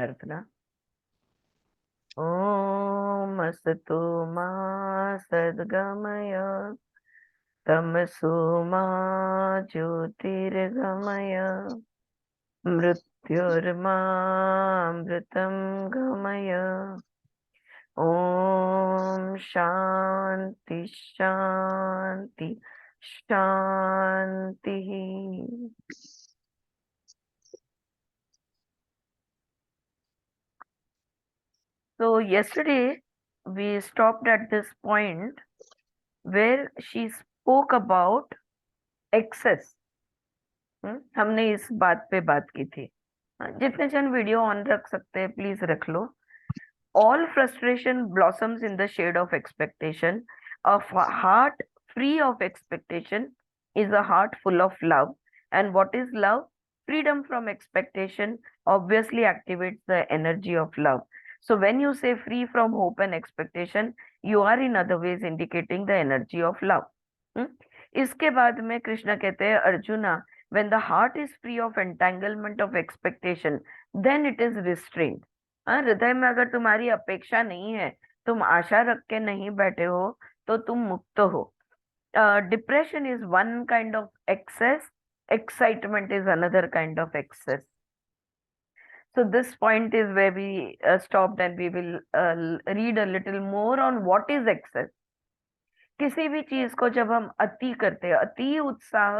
प्रार्थना। ओम अस्तु मा सद्गमय तमसो मा ज्योतिर्गमय मृत्युर्मामृतं गमय। ओम शांति शांति शांति। So yesterday we stopped at this point where she spoke about excess. हमने इस बात पे बात की थी। जितने जन वीडियो ऑन रख सकते हैं प्लीज रख लो। All frustration blossoms in the shade of expectation. A heart free of expectation is a heart full of love. And what is love? Freedom from expectation obviously activates the energy of love. So when you say free from hope and expectation, you are in other ways indicating the energy of love. इसके बाद में कृष्ण कहते हैं arjuna, when the heart is free of entanglement of expectation, then it is restrained. हाँ, हृदय में अगर तुम्हारी अपेक्षा नहीं है, तुम आशा रख के नहीं बैठे हो, तो तुम मुक्त हो। Depression is one kind of excess, excitement is another kind of excess. So this point is where we stopped, and we will read a little more on what is excess. किसी भी चीज को जब हम अति करते हैं, अति उत्साह,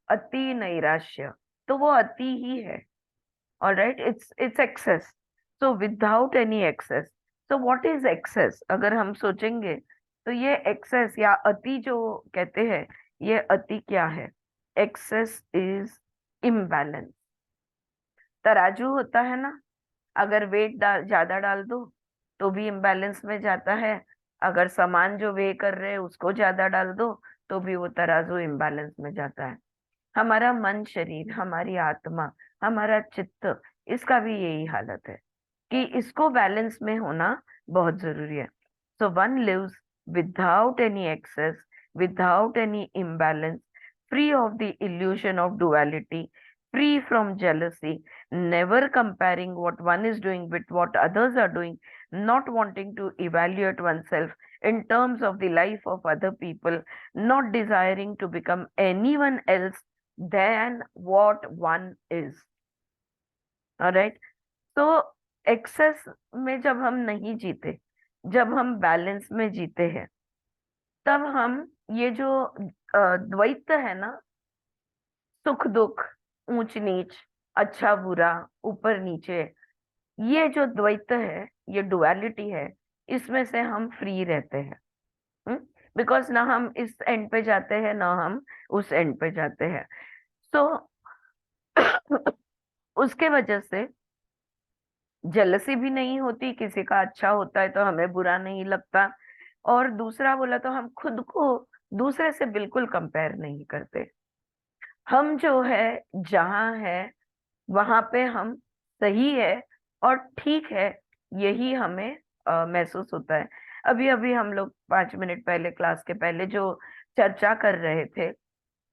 अति नैराश्य, तो वो अति ही है। Alright, it's excess. So without any excess, so what is excess? अगर हम सोचेंगे तो ये एक्सेस या अति जो कहते हैं, ये अति क्या है? Excess is imbalance. तराजू होता है ना, अगर वेट ज्यादा डाल दो तो भी इम्बैलेंस में जाता है, अगर सामान जो वे कर रहे हैं उसको ज्यादा डाल दो तो भी वो तराजू इम्बैलेंस में जाता है। हमारा मन, शरीर, हमारी आत्मा, हमारा चित्त, इसका भी यही हालत है कि इसको बैलेंस में होना बहुत जरूरी है। So one lives without any excess, without any imbalance, free of the illusion of duality, free from jealousy, never comparing what one is doing with what others are doing, not wanting to evaluate oneself in terms of the life of other people, not desiring to become anyone else than what one is. Alright? So, access में जब हम नहीं जीते, जब हम balance में जीते हैं, तब हम ये जो द्वैत है ना, सुख दुख, ऊंच नीच, अच्छा बुरा, ऊपर नीचे, ये जो द्वैत है, ये डुअलिटी है, इसमें से हम फ्री रहते हैं। बिकॉज ना हम इस एंड पे जाते हैं ना हम उस एंड पे जाते हैं। सो उसके वजह से जेलसी भी नहीं होती, किसी का अच्छा होता है तो हमें बुरा नहीं लगता। और दूसरा बोला तो हम खुद को दूसरे से बिल्कुल कंपेयर नहीं करते। हम जो है, जहाँ है, वहां पे हम सही है और ठीक है, यही हमें महसूस होता है। अभी अभी हम लोग 5 मिनट पहले, क्लास के पहले जो चर्चा कर रहे थे,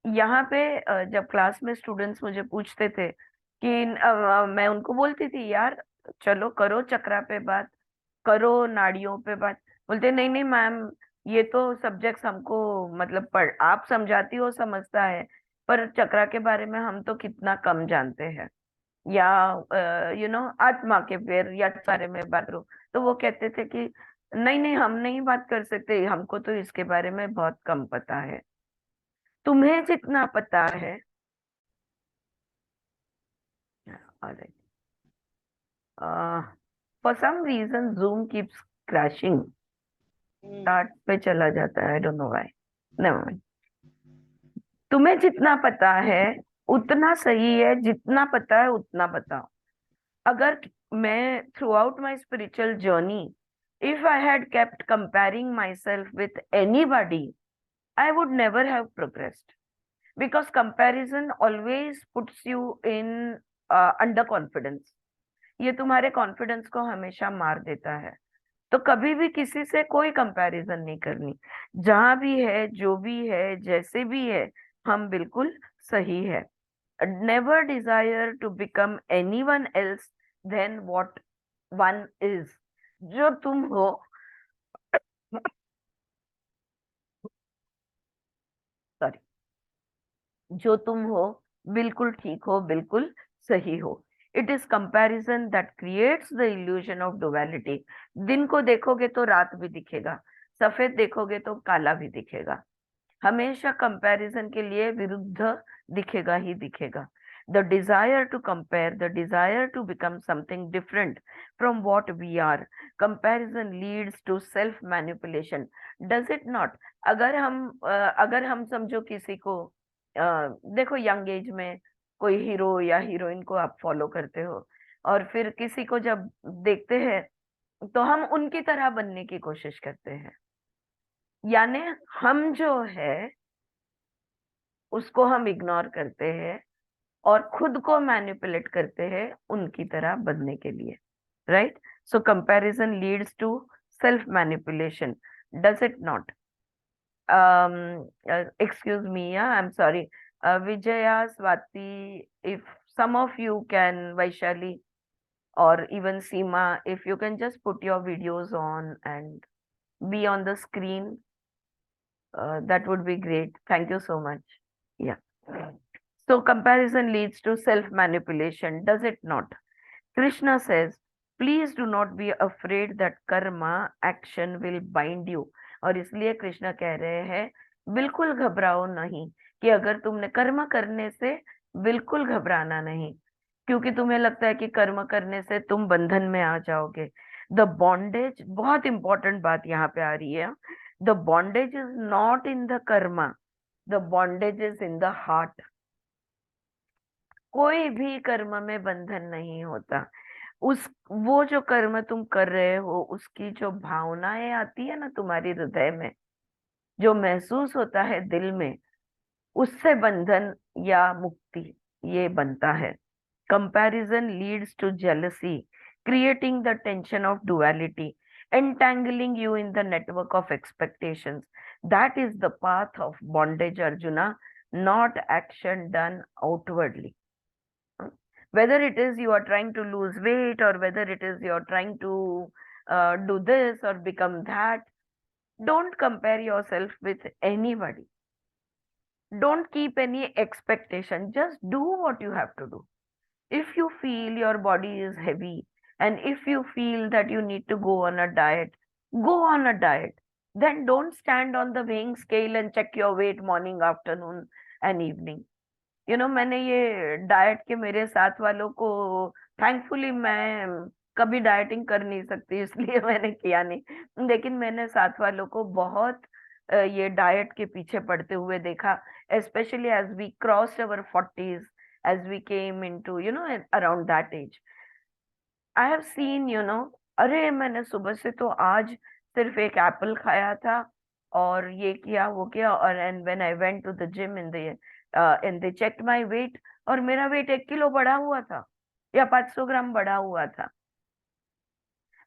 यहाँ पे जब क्लास में स्टूडेंट्स मुझे पूछते थे कि मैं उनको बोलती थी यार चलो करो चक्रा पे बात, करो नाड़ियों पे बात। बोलते नहीं नहीं मैम, ये तो सब्जेक्ट्स हमको मतलब पढ़ आप समझाती हो समझता है, पर चक्रा के बारे में हम तो कितना कम जानते हैं। या आत्मा के पैर या बारे में बात करो, तो वो कहते थे कि नहीं नहीं हम नहीं बात कर सकते, हमको तो इसके बारे में बहुत कम पता है। तुम्हें जितना पता है। Alright. For some reason Zoom keeps crashing. Start पे चला जाता है, I don't know why. Never mind. तुम्हें जितना पता है उतना सही है, जितना पता है उतना बताओ। अगर मैं through out my spiritual journey, if I had kept comparing my self with anybody, I would never have progressed, because comparison always puts you in underconfidence. ये तुम्हारे कॉन्फिडेंस को हमेशा मार देता है। तो कभी भी किसी से कोई कंपैरिजन नहीं करनी। जहां भी है, जो भी है, जैसे भी है, हम बिल्कुल सही है। Never desire to become anyone else than what one is. जो तुम हो सॉरी, जो तुम हो बिल्कुल ठीक हो, बिल्कुल सही हो। It is comparison that creates the illusion of duality. दिन को देखोगे तो रात भी दिखेगा, सफेद देखोगे तो काला भी दिखेगा। हमेशा कंपैरिजन के लिए विरुद्ध दिखेगा ही दिखेगा। The desire to compare, the desire to become something different from what we are, comparison leads to self manipulation. Does it not? अगर हम समझो किसी को, देखो यंग एज में कोई हीरो या हीरोइन को आप फॉलो करते हो, और फिर किसी को जब देखते हैं तो हम उनकी तरह बनने की कोशिश करते हैं। यानी हम जो है उसको हम इग्नोर करते हैं और खुद को मैनिपुलेट करते हैं उनकी तरह बनने के लिए। Right? So comparison leads to self manipulation, does it not? Excuse me, yeah, I'm sorry. Vijaya, Swati, if some of you can, Vaishali, or even Seema, if you can just put your videos on and be on the screen, that would be great. Thank you so much. Yeah. So comparison leads to self-manipulation, does it not? Krishna says, please do not be afraid that karma action will bind you. और इसलिए कृष्ण कह रहे हैं बिल्कुल घबराओ नहीं, कि अगर तुमने कर्म करने से बिल्कुल घबराना नहीं, क्योंकि तुम्हें लगता है कि कर्म करने से तुम बंधन में आ जाओगे। द बॉन्डेज, बहुत इंपॉर्टेंट बात यहाँ पे आ रही है, the bondage is not in the Karma, the bondage is in the heart. कोई भी कर्म में बंधन नहीं होता। उस वो जो कर्म तुम कर रहे हो उसकी जो भावनाएं आती है ना तुम्हारी हृदय में, जो महसूस होता है दिल में, उससे बंधन या मुक्ति ये बनता है। Comparison leads to jealousy, creating the tension of duality, entangling you in the network of expectations. That is the path of bondage, Arjuna, not action done outwardly. Whether it is you are trying to lose weight, or whether it is you're trying to do this or become that, don't compare yourself with anybody. Don't keep any expectation. Just do what you have to do. If you feel your body is heavy, and if you feel that you need to go on a diet, go on a diet. Then don't stand on the weighing scale and check your weight morning, afternoon, and evening. मैंने ये diet के मेरे साथ वालों को, thankfully मैं कभी dieting कर नहीं सकती इसलिए मैंने किया नहीं, लेकिन मैंने साथ वालों को बहुत ये डाइट के पीछे पड़ते हुए देखा, specially as we cross our 40s, as we came into around that age. I have seen, अरे मैंने सुबह से तो आज सिर्फ एक एप्पल खाया था, और ये किया वो किया, और and when I went to the gym in they checked my weight, और मेरा वेट 1 किलो बढ़ा हुआ था या 500 ग्राम बढ़ा हुआ था।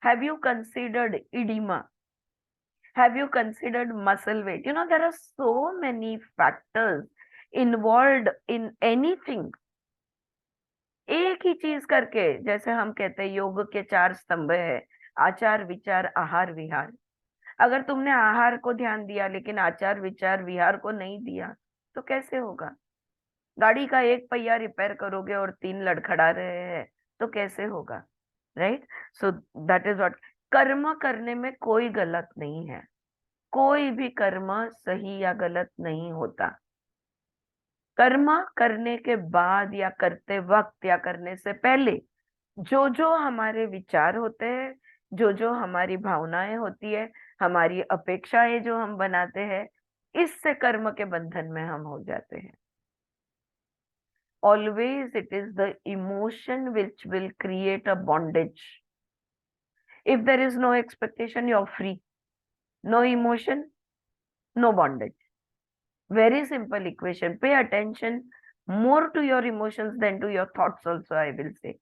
Have you considered oedema? Have you considered muscle weight? There are so many factors involved in anything. एक ही चीज करके, जैसे हम कहते हैं योग के 4 स्तंभ है, आचार विचार आहार विहार। अगर तुमने आहार को ध्यान दिया लेकिन आचार विचार विहार को नहीं दिया तो कैसे होगा? गाड़ी का एक पहिया रिपेयर करोगे और 3 लड़खड़ा रहे हैं तो कैसे होगा? Right? So that is what, कर्म करने में कोई गलत नहीं है, कोई भी कर्म सही या गलत नहीं होता। कर्म करने के बाद या करते वक्त या करने से पहले जो जो हमारे विचार होते हैं, जो जो हमारी भावनाएं होती है, हमारी अपेक्षाएं जो हम बनाते हैं, इससे कर्म के बंधन में हम हो जाते हैं। Always it is the emotion which will create a bondage. If there is no expectation, you're free. No emotion, no bondage. Very simple equation. Pay attention more to your emotions than to your thoughts also, I will say.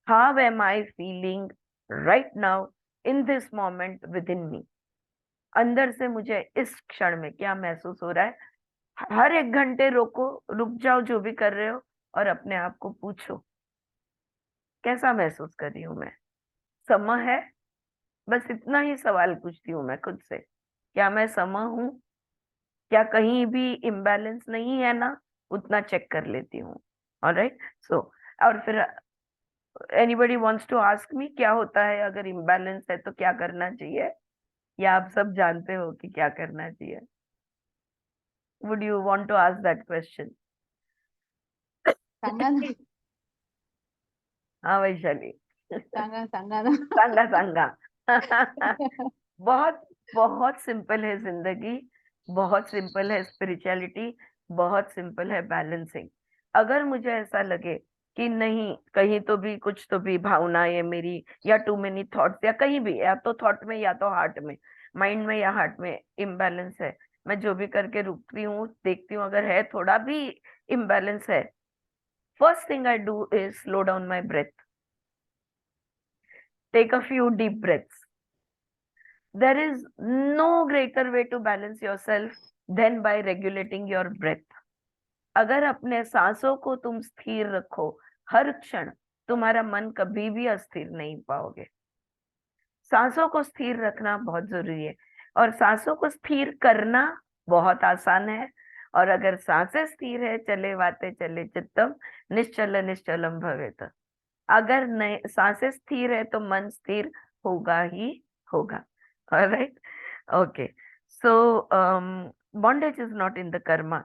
How am I feeling right now in this moment within me? अंदर से मुझे इस क्षण में क्या महसूस हो रहा है? हर 1 घंटे रोको, रुक जाओ जो भी कर रहे हो, और अपने आप को पूछो, कैसा महसूस कर रही हूं मैं? सम है? बस इतना ही सवाल पूछती हूँ मैं खुद से, क्या मैं सम हूँ? क्या कहीं भी इम्बैलेंस नहीं है ना? उतना चेक कर लेती हूँ। ऑलराइट, सो और फिर anybody wants to ask me क्या होता है अगर इम्बैलेंस है तो क्या करना चाहिए, या आप सब जानते हो कि क्या करना चाहिए? Would you want to ask that question? सांगा ना. हाँ वैशाली, सांगा सांगा ना. सांगा सांगा. बहुत बहुत सिंपल है जिंदगी, बहुत सिंपल है स्पिरिचुअलिटी, बहुत सिंपल है बैलेंसिंग. अगर मुझे ऐसा लगे कि नहीं, कहीं तो भी कुछ तो भी भावना है मेरी, या टू मेनी थॉट्स, या कहीं भी, या तो थॉट में या तो हार्ट में, माइंड में या हार्ट में इम्बैलेंस है, मैं जो भी करके रुकती हूँ, देखती हूँ अगर है थोड़ा भी इम्बैलेंस है, first thing I do is slow down my breath. Take a few deep breaths. There is no greater way to balance yourself than by regulating your breath. अगर अपने सांसों को तुम स्थिर रखो हर क्षण, तुम्हारा मन कभी भी अस्थिर नहीं पाओगे. सांसों को स्थिर रखना बहुत जरूरी है, और सांसों को स्थिर करना बहुत आसान है. और अगर सांसें स्थिर है, चले वाते चले चित्तम, निश्चल निश्चलम भवेत. अगर नहीं, सांसें स्थिर है तो मन स्थिर होगा ही होगा. Alright, okay. So bondage is not in the karma.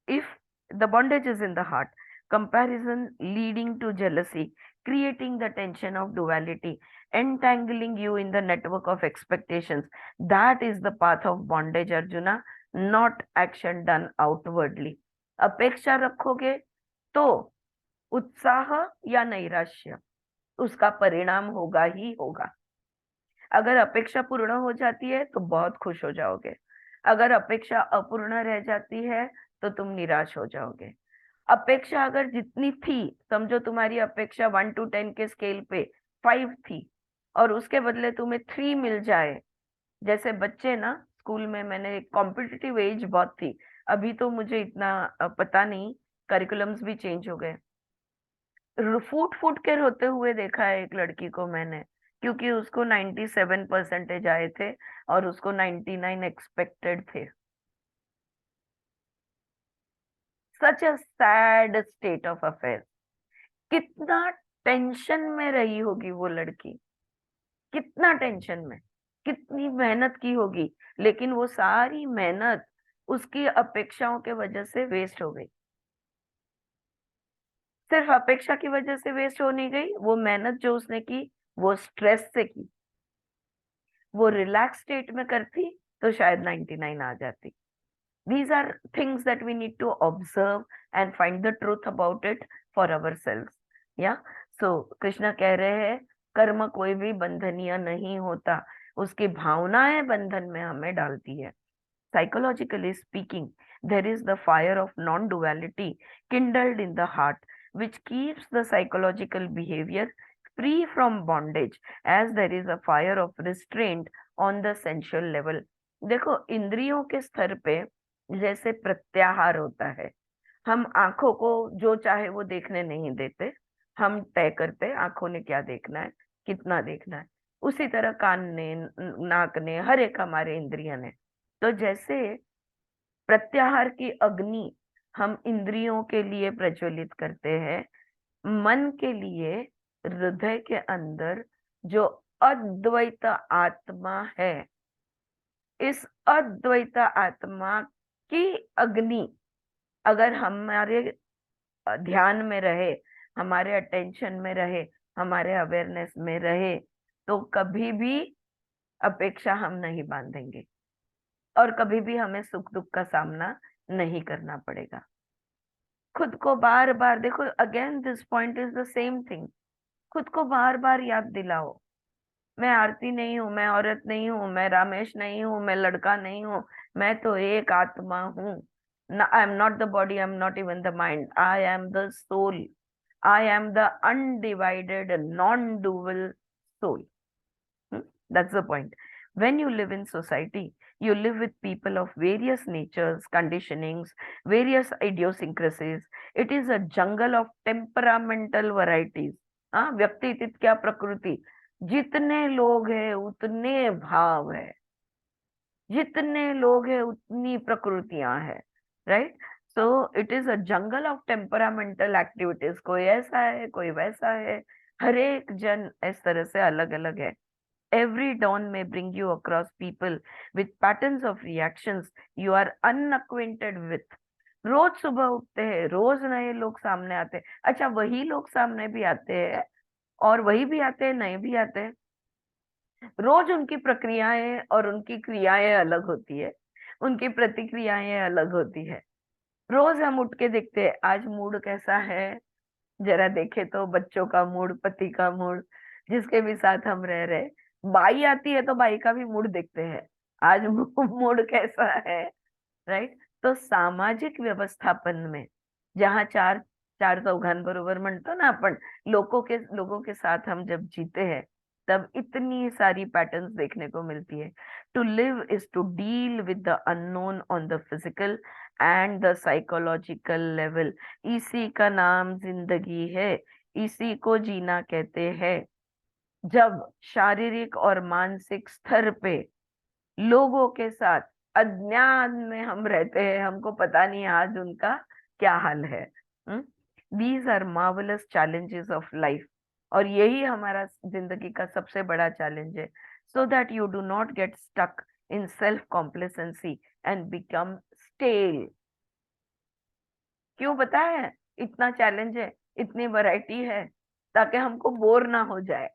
If the bondage is in the heart, comparison leading to jealousy, creating the tension of duality, entangling you in the network of expectations, that is the path of bondage, Arjuna, not action done outwardly. अपेक्षा रखोगे तो उत्साह या नैराश्य, उसका परिणाम होगा ही होगा. अगर अपेक्षा पूर्ण हो जाती है तो बहुत खुश हो जाओगे. अगर अपेक्षा अपूर्ण रह जाती है तो तुम निराश हो जाओगे. अपेक्षा अगर जितनी थी, समझो तुम्हारी अपेक्षा 1 to 10 के स्केल पे 5 थी, और उसके बदले तुम्हें 3 मिल जाए. जैसे बच्चे ना, स्कूल में मैंने, कॉम्पिटिटिव एज बहुत थी, अभी तो मुझे इतना पता नहीं, करिकुलम्स भी चेंज हो गए. फूट फूट के रोते हुए देखा है एक लड़की को मैंने, क्योंकि उसको 97% आए थे और उसको 99 एक्सपेक्टेड थे. Such a sad state of affair. कितना टेंशन में रही होगी वो लड़की, कितना टेंशन में, कितनी मेहनत की होगी, लेकिन वो सारी मेहनत उसकी अपेक्षाओं के वजह से वेस्ट हो गई. सिर्फ अपेक्षा की वजह से वेस्ट हो नहीं गई, वो मेहनत जो उसने की वो स्ट्रेस से की. वो रिलैक्स स्टेट में करती तो शायद 99 आ जाती. These are things that we need to observe and find the truth about it for ourselves. Yeah. So Krishna कह रहे हैं, कर्म कोई भी बंधनीय नहीं होता, उसकी भावनाएं बंधन में हमें डालती है. Psychologically speaking, there is the fire of non-duality kindled in the heart, which keeps the psychological behavior free from bondage, as there is a fire of restraint on the sensual level. देखो, इंद्रियों के स्तर पे जैसे प्रत्याहार होता है, हम आंखों को जो चाहे वो देखने नहीं देते, हम तय करते आंखों ने क्या देखना है, कितना देखना है. उसी तरह कान ने, नाक ने, हर एक हमारे इंद्रिय ने. तो जैसे प्रत्याहार की अग्नि हम इंद्रियों के लिए प्रज्वलित करते हैं, मन के लिए हृदय के अंदर जो अद्वैत आत्मा है, इस अद्वैत आत्मा की अग्नि अगर हमारे ध्यान में रहे, हमारे अटेंशन में रहे, हमारे अवेयरनेस में रहे, तो कभी भी अपेक्षा हम नहीं बांधेंगे, और कभी भी हमें सुख दुख का सामना नहीं करना पड़ेगा. खुद को बार बार देखो, again this point is the same thing. खुद को बार बार याद दिलाओ, मैं आरती नहीं हूँ, मैं औरत नहीं हूँ, मैं रामेश नहीं हूँ, मैं लड़का नहीं हूँ, मैं तो एक आत्मा हूँ. I am not the body, I am not even the mind, I am the soul, I am the undivided non dual soul. That's the point. When you live in society, you live with people of various natures, conditionings, various idiosyncrasies. It is a jungle of temperamental varieties. हाँ, व्यक्ति तिथ्या प्रकृति, जितने लोग हैं उतने भाव है, जितने लोग हैं उतनी प्रकृतियां हैं, right? So it is a jungle of temperamental activities. कोई ऐसा है, कोई वैसा है, हर एक जन इस तरह से अलग अलग है। Every dawn may bring you across people with patterns of reactions you are unacquainted with. रोज सुबह उठते हैं, रोज नए लोग सामने आते हैं। अच्छा, वही लोग सामने भी आते हैं और वही भी आते हैं, नए भी आते हैं। रोज उनकी प्रक्रियाएं और उनकी क्रियाएं अलग होती है, उनकी प्रतिक्रियाएं अलग होती है। रोज हम उठ के देखते हैं आज मूड कैसा है, जरा देखे तो बच्चों का मूड, पति का मूड, जिसके भी साथ हम रह रहे। बाई आती है तो बाई का भी मूड देखते हैं, आज मूड कैसा है, राइट? तो सामाजिक व्यवस्थापन में जहाँ चार चार चौघान बरोबर म्हणतो ना आपण, लोगों के साथ हम जब जीते हैं, तब इतनी सारी पैटर्न्स देखने को मिलती है। To live is to deal with the unknown on the physical and the psychological level. इसी का नाम जिंदगी है, इसी को जीना कहते हैं। जब शारीरिक और मानसिक स्तर पे लोगों के साथ अज्ञान में हम रहते हैं, हमको पता नहीं आज उनका क्या हाल है। These are marvellous challenges of life, और यही हमारा जिंदगी का सबसे बड़ा चैलेंज है। So that you do not get stuck in self complacency and become stale. क्यों पता है इतना चैलेंज है, इतनी वैरायटी है? ताकि हमको बोर ना हो जाए।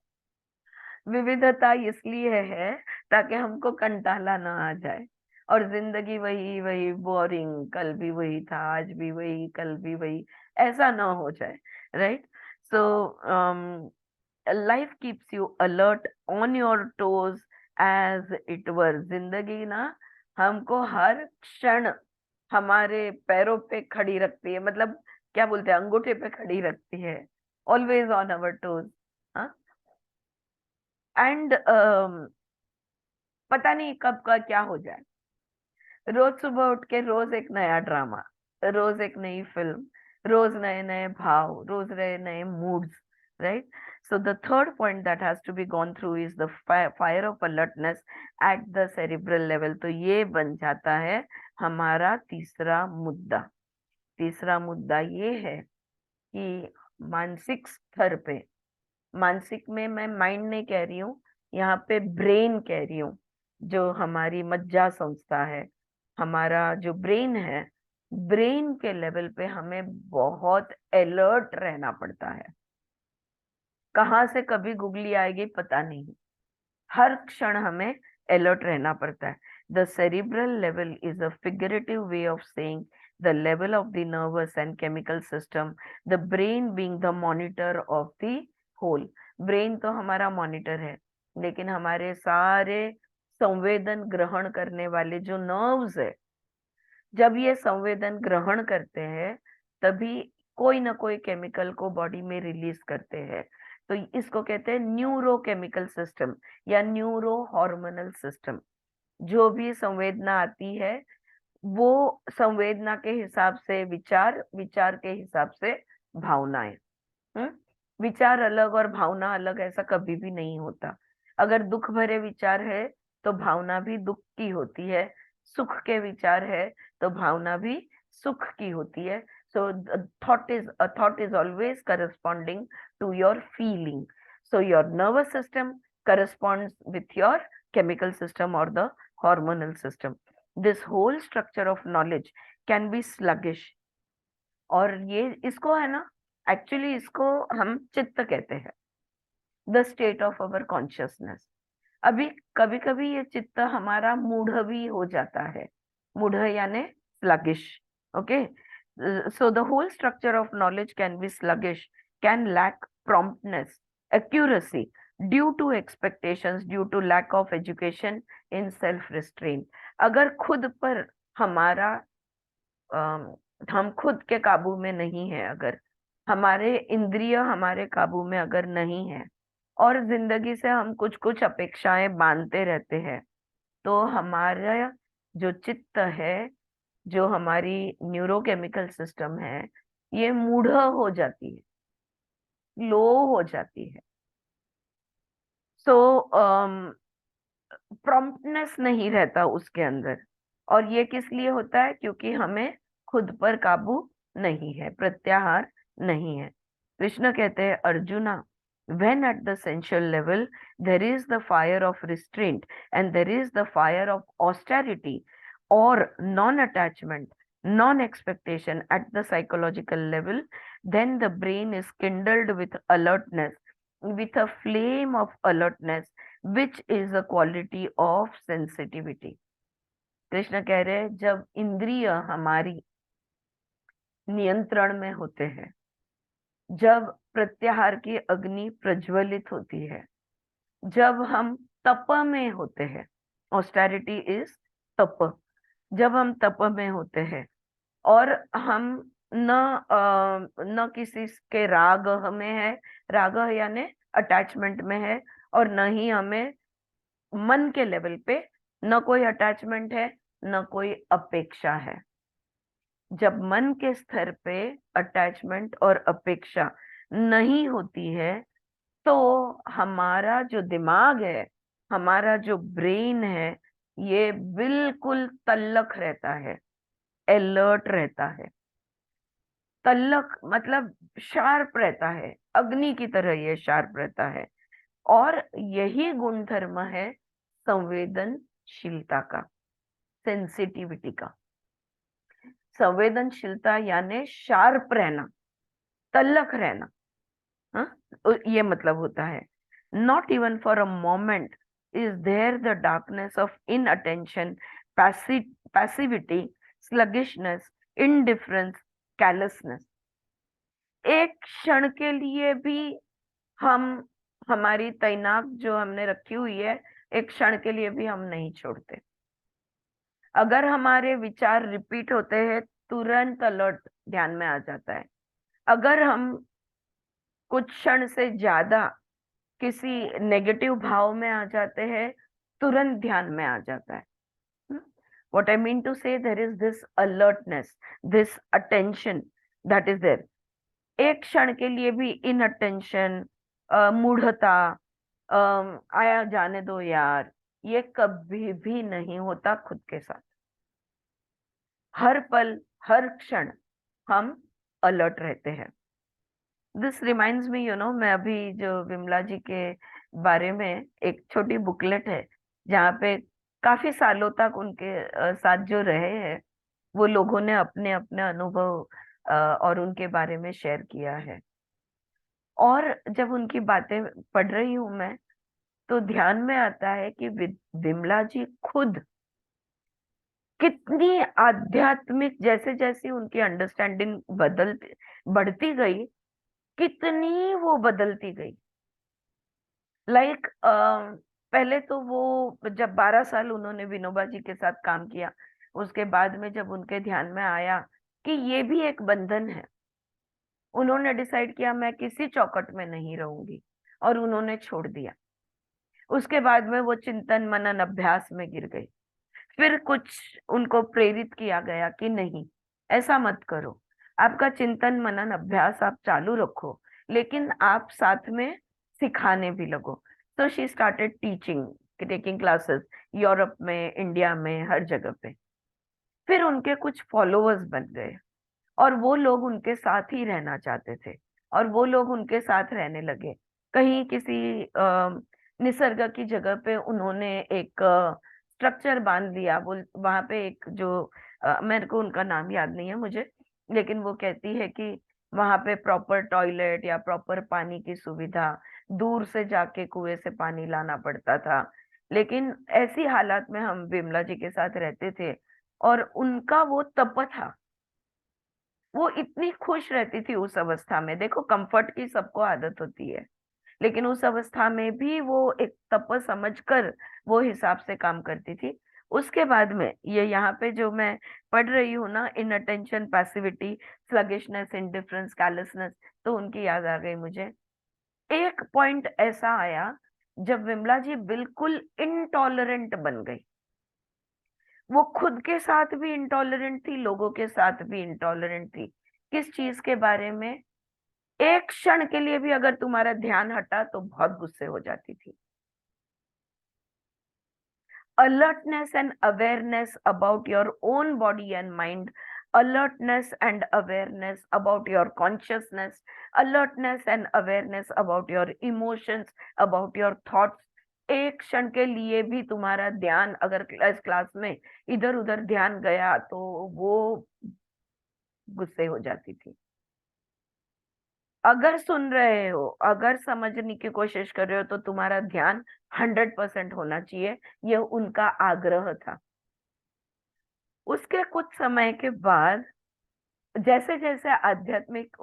विविधता इसलिए है ताकि हमको कंटाला ना आ जाए, और जिंदगी वही वही बोरिंग, कल भी वही था, आज भी वही, कल भी वही, ऐसा ना हो जाए, right? So life keeps you alert on your toes as it were. जिंदगी ना हमको हर क्षण हमारे पैरों पे खड़ी रखती है, मतलब क्या बोलते हैं, अंगूठे पे खड़ी रखती है, always on our toes. And पता नहीं कब का क्या हो जाए। रोज सुबह उठ के रोज एक नया ड्रामा, रोज एक नई फिल्म, रोज नए नए भाव, रोज नए नए moods, right? So the third point that has to be gone through is the fire of alertness at the cerebral level. तो ये बन जाता है हमारा तीसरा मुद्दा। तीसरा मुद्दा ये है कि मानसिक स्तर पे, मानसिक में मैं माइंड नहीं कह रही हूँ, यहाँ पे ब्रेन कह रही हूँ। जो हमारी मज्जा संस्था है, हमारा जो ब्रेन है, ब्रेन के लेवल पे हमें बहुत अलर्ट रहना पड़ता है। कहाँ से कभी गुगली आएगी पता नहीं, हर क्षण हमें अलर्ट रहना पड़ता है। The cerebral level is a figurative way of saying the level of the nervous and chemical system, the brain being the monitor of the whole. Brain तो हमारा मॉनिटर है, लेकिन हमारे सारे संवेदन ग्रहण करने वाले जो नर्व्स है, जब ये संवेदन ग्रहण करते हैं तभी कोई ना कोई केमिकल को बॉडी में रिलीज करते हैं। तो इसको कहते हैं न्यूरोकेमिकल सिस्टम या न्यूरो हार्मोनल सिस्टम। जो भी संवेदना आती है, वो संवेदना के हिसाब से विचार, विचार के हिसाब से भावनाएं। विचार अलग और भावना अलग, ऐसा कभी भी नहीं होता। अगर दुख भरे विचार है तो भावना भी दुख की होती है, सुख के विचार है तो भावना भी सुख की होती है। So thought is always corresponding to your feeling. So your nervous system corresponds with your chemical system or the hormonal system. This whole structure of knowledge can be sluggish, और ये इसको है ना, एक्चुअली इसको हम चित्त कहते हैं, the state of our consciousness. अभी कभी कभी ये चित्त हमारा मूढ़ भी हो जाता है, मूढ़ यानी sluggish. Okay, so the whole structure of knowledge can be sluggish, can lack promptness, accuracy, due to expectations, due to lack of education in self restraint। अगर खुद पर हमारा हम खुद के काबू में नहीं है, अगर हमारे इंद्रिय हमारे काबू में अगर नहीं है, और जिंदगी से हम कुछ कुछ अपेक्षाएं बांधते रहते हैं, तो हमारा जो चित्त है, जो हमारी न्यूरोकेमिकल सिस्टम है, ये मूढ़ हो जाती है, लो हो जाती है। सो प्रॉम्प्टनेस नहीं रहता उसके अंदर। और ये किस लिए होता है? क्योंकि हमें खुद पर काबू नहीं है, प्रत्याहार नहीं है। कृष्ण कहते हैं arjuna, when at the sensual level there is the fire of restraint and there is the fire of austerity or non-attachment, non-expectation at the psychological level, then the brain is kindled with alertness, with a flame of alertness which is a quality of sensitivity. Krishna कह रहे हैं जब इंद्रिय हमारी नियंत्रण में होते हैं, जब प्रत्याहार की अग्नि प्रज्वलित होती है, जब हम तप में होते हैं, ऑस्टेरिटी इज तप, जब हम तप में होते हैं और हम न किसी के राग हमें है, राग यानी अटैचमेंट में है, और न ही हमें मन के लेवल पे न कोई अटैचमेंट है, न कोई अपेक्षा है। जब मन के स्तर पे अटैचमेंट और अपेक्षा नहीं होती है, तो हमारा जो दिमाग है, हमारा जो ब्रेन है, ये बिल्कुल तल्लख रहता है, अलर्ट रहता है। तल्लख मतलब शार्प रहता है, अग्नि की तरह ये शार्प रहता है। और यही गुणधर्म है संवेदनशीलता का, सेंसिटिविटी का। संवेदनशीलता यानी शार्प रहना, तल्लख रहना। हाँ, तो ये मतलब होता है not even for a moment is there the darkness of inattention, passivity, sluggishness, indifference, callousness. एक क्षण के लिए भी हम, हमारी तैनात जो हमने रखी हुई है, एक क्षण के लिए भी हम नहीं छोड़ते। अगर हमारे विचार रिपीट होते हैं, तुरंत अलर्ट ध्यान में आ जाता है। अगर हम कुछ क्षण से ज्यादा किसी नेगेटिव भाव में आ जाते हैं, तुरंत ध्यान में आ जाता है। What I mean to say, there is this alertness, this attention that is there. एक क्षण के लिए भी इन अटेंशन, मूढ़ता, आया जाने दो यार, ये कभी भी नहीं होता खुद के साथ। हर पल, हर क्षण हम अलर्ट रहते हैं। दिस रिमाइंड्स मी, मैं अभी जो विमला जी के बारे में एक छोटी बुकलेट है, जहाँ पे काफी सालों तक उनके साथ जो रहे हैं वो लोगों ने अपने अपने अनुभव और उनके बारे में शेयर किया है। और जब उनकी बातें पढ़ रही हूं मैं, तो ध्यान में आता है कि विमला जी खुद कितनी आध्यात्मिक, जैसे जैसे उनकी अंडरस्टैंडिंग बदलती बढ़ती गई, कितनी वो बदलती गई। लाइक पहले तो वो जब 12 साल उन्होंने विनोबा जी के साथ काम किया, उसके बाद में जब उनके ध्यान में आया कि ये भी एक बंधन है, उन्होंने डिसाइड किया मैं किसी चौकट में नहीं रहूंगी, और उन्होंने छोड़ दिया। उसके बाद में वो चिंतन मनन अभ्यास में गिर गई। फिर कुछ उनको प्रेरित किया गया कि नहीं, ऐसा मत करो, आपका चिंतन मनन अभ्यास आप चालू रखो, लेकिन आप साथ में सिखाने भी लगो। तो she started teaching, taking classes, Europe में, इंडिया में, हर जगह पे। फिर उनके कुछ फॉलोअर्स बन गए, और वो लोग उनके साथ ही रहना चाहते थे, और वो लोग उनके साथ रहने लगे। कहीं किसी निसर्ग की जगह पे उन्होंने एक स्ट्रक्चर बांध लिया। वो वहां पे एक जो मेरे को उनका नाम याद नहीं है मुझे, लेकिन वो कहती है कि वहां पे प्रॉपर टॉयलेट या प्रॉपर पानी की सुविधा, दूर से जाके कुएं से पानी लाना पड़ता था। लेकिन ऐसी हालात में हम विमला जी के साथ रहते थे, और उनका वो तप था। वो इतनी खुश रहती थी उस अवस्था में। देखो, कंफर्ट की सबको आदत होती है, लेकिन उस अवस्था में भी वो एक तप समझकर वो हिसाब से काम करती थी। उसके बाद में ये यहाँ पे जो मैं पढ़ रही हूँ ना, इन अटेंशन, पैसिविटी, स्लगिशनेस, इंडिफरेंस, कैलसनेस, तो उनकी याद आ गई मुझे। एक पॉइंट ऐसा आया जब विमला जी बिल्कुल इनटॉलरेंट बन गई। वो खुद के साथ भी इंटॉलरेंट थी, लोगों के साथ भी इंटॉलरेंट थी। किस चीज के बारे में? एक क्षण के लिए भी अगर तुम्हारा ध्यान हटा तो बहुत गुस्से हो जाती थी। Alertness and awareness about your own body and mind, alertness and awareness about your consciousness, alertness and awareness about your emotions, about your thoughts. एक क्षण के लिए भी तुम्हारा ध्यान अगर क्लास में इधर उधर ध्यान गया तो वो गुस्से हो जाती थी। अगर सुन रहे हो, अगर समझने की कोशिश कर रहे हो तो तुम्हारा ध्यान 100% होना चाहिए। ये उनका आग्रह था। उसके कुछ समय के बाद जैसे जैसे आध्यात्मिक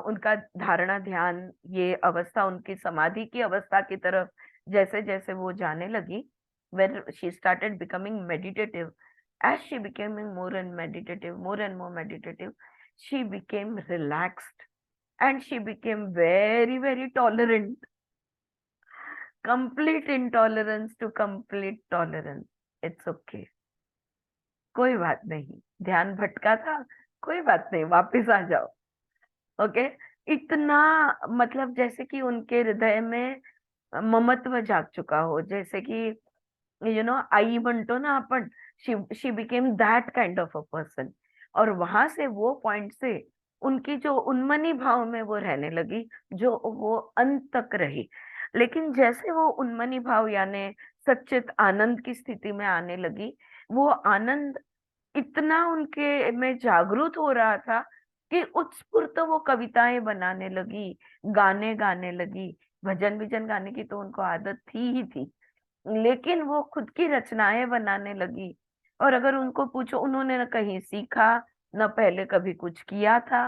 उनका धारणा ध्यान, ये अवस्था उनकी समाधि की अवस्था की तरफ जैसे जैसे वो जाने लगी, when she started becoming meditative, as she becoming more and meditative, more and more meditative, she became relaxed and she became very very tolerant. Complete intolerance to complete tolerance. It's okay, कोई बात नहीं, ध्यान भटका था, कोई बात नहीं, वापस आ जाओ। ओके। इतना, मतलब जैसे कि उनके हृदय में ममत्व जाग चुका हो, जैसे कि आई म्हणतो ना आपण, she became that kind of a person. और वहां से, वो पॉइंट से उनकी जो उन्मनी भाव में वो रहने लगी, जो वो अंत तक रही। लेकिन जैसे वो उन्मनी भाव यानी सच्चित आनंद की स्थिति में आने लगी, वो आनंद इतना उनके में जागृत हो रहा था कि उत्स्फूर्त वो कविताएं बनाने लगी, गाने गाने लगी। भजन विजन गाने की तो उनको आदत थी ही थी, लेकिन वो खुद की रचनाएं बनाने लगी। और अगर उनको पूछो, उन्होंने न कहीं सीखा, न पहले कभी कुछ किया था।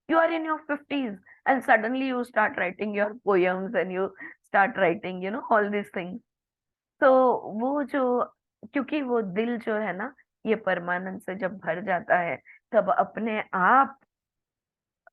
You are in your 50s and suddenly you start writing your poems and you start writing all this things. तो वो जो, क्योंकि वो दिल जो है ना, ये परमानंद से जब भर जाता है, तब अपने आप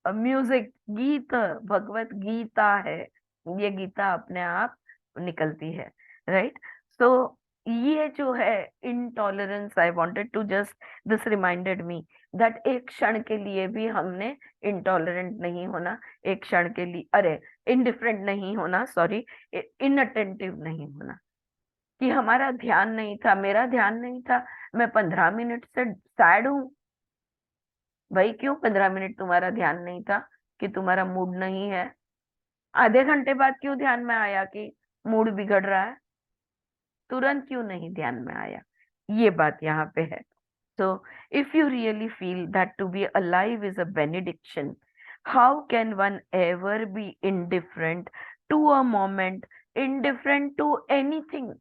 म्यूजिक, गीत, भगवत गीता है, ये गीता अपने आप निकलती है। राइट। सो ये जो है intolerance, I wanted to just, this reminded me that एक क्षण के लिए भी हमने इंटॉलरेंट नहीं होना, एक क्षण के लिए, अरे, इनडिफरेंट नहीं होना, सॉरी, इनअटेंटिव नहीं होना। कि हमारा ध्यान नहीं था, मेरा ध्यान नहीं था, मैं 15 मिनट से सैड हूं। भाई क्यों 15 मिनट तुम्हारा ध्यान नहीं था? कि तुम्हारा मूड नहीं है? आधे घंटे बाद क्यों ध्यान में आया कि मूड बिगड़ रहा है? तुरंत क्यों नहीं ध्यान में आया? ये बात यहाँ पे है। So if you really feel that to be alive is a benediction, how can one ever be indifferent to a moment, indifferent to anything?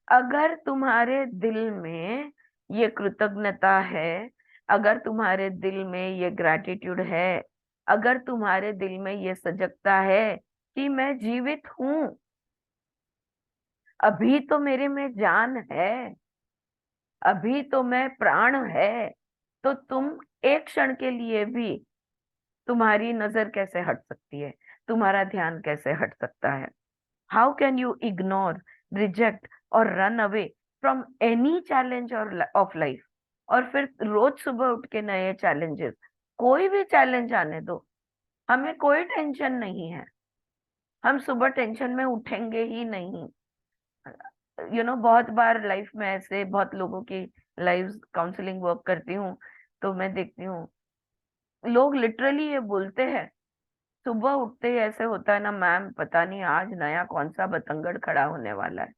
अगर तुम्हारे दिल में ये कृतज्ञता है, अगर तुम्हारे दिल में ये ग्रैटिट्यूड है, अगर तुम्हारे दिल में ये सजगता है कि मैं जीवित हूं, अभी तो मेरे में जान है, अभी तो मैं प्राण है, तो तुम एक क्षण के लिए भी, तुम्हारी नजर कैसे हट सकती है? तुम्हारा ध्यान कैसे हट सकता है? How can you ignore, reject और run away from any challenge और ऑफ लाइफ? और फिर रोज सुबह उठ के नए चैलेंजेस, कोई भी चैलेंज आने दो, हमें कोई टेंशन नहीं है, हम सुबह टेंशन में उठेंगे ही नहीं। बहुत बार लाइफ में ऐसे बहुत लोगों की लाइफ काउंसलिंग वर्क करती हूँ, तो मैं देखती हूँ लोग लिटरली ये बोलते हैं, सुबह उठते ही ऐसे होता है ना, मैम पता नहीं आज नया कौन सा बतंगड़ खड़ा होने वाला है।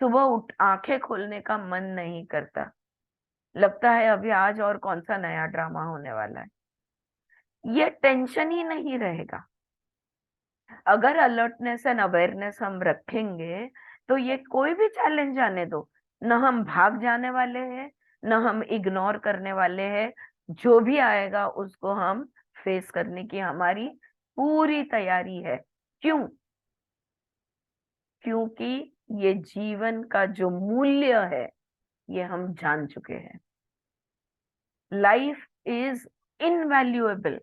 सुबह उठ आंखें खोलने का मन नहीं करता, लगता है अभी आज और कौन सा नया ड्रामा होने वाला है। ये टेंशन ही नहीं रहेगा। अगर अलर्टनेस एंड अवेयरनेस हम रखेंगे तो ये कोई भी चैलेंज आने दो, न हम भाग जाने वाले हैं, न हम इग्नोर करने वाले हैं। जो भी आएगा उसको हम फेस करने की हमारी पूरी तैयारी है। क्यों? क्योंकि ये जीवन का जो मूल्य है, ये हम जान चुके हैं। Life is invaluable.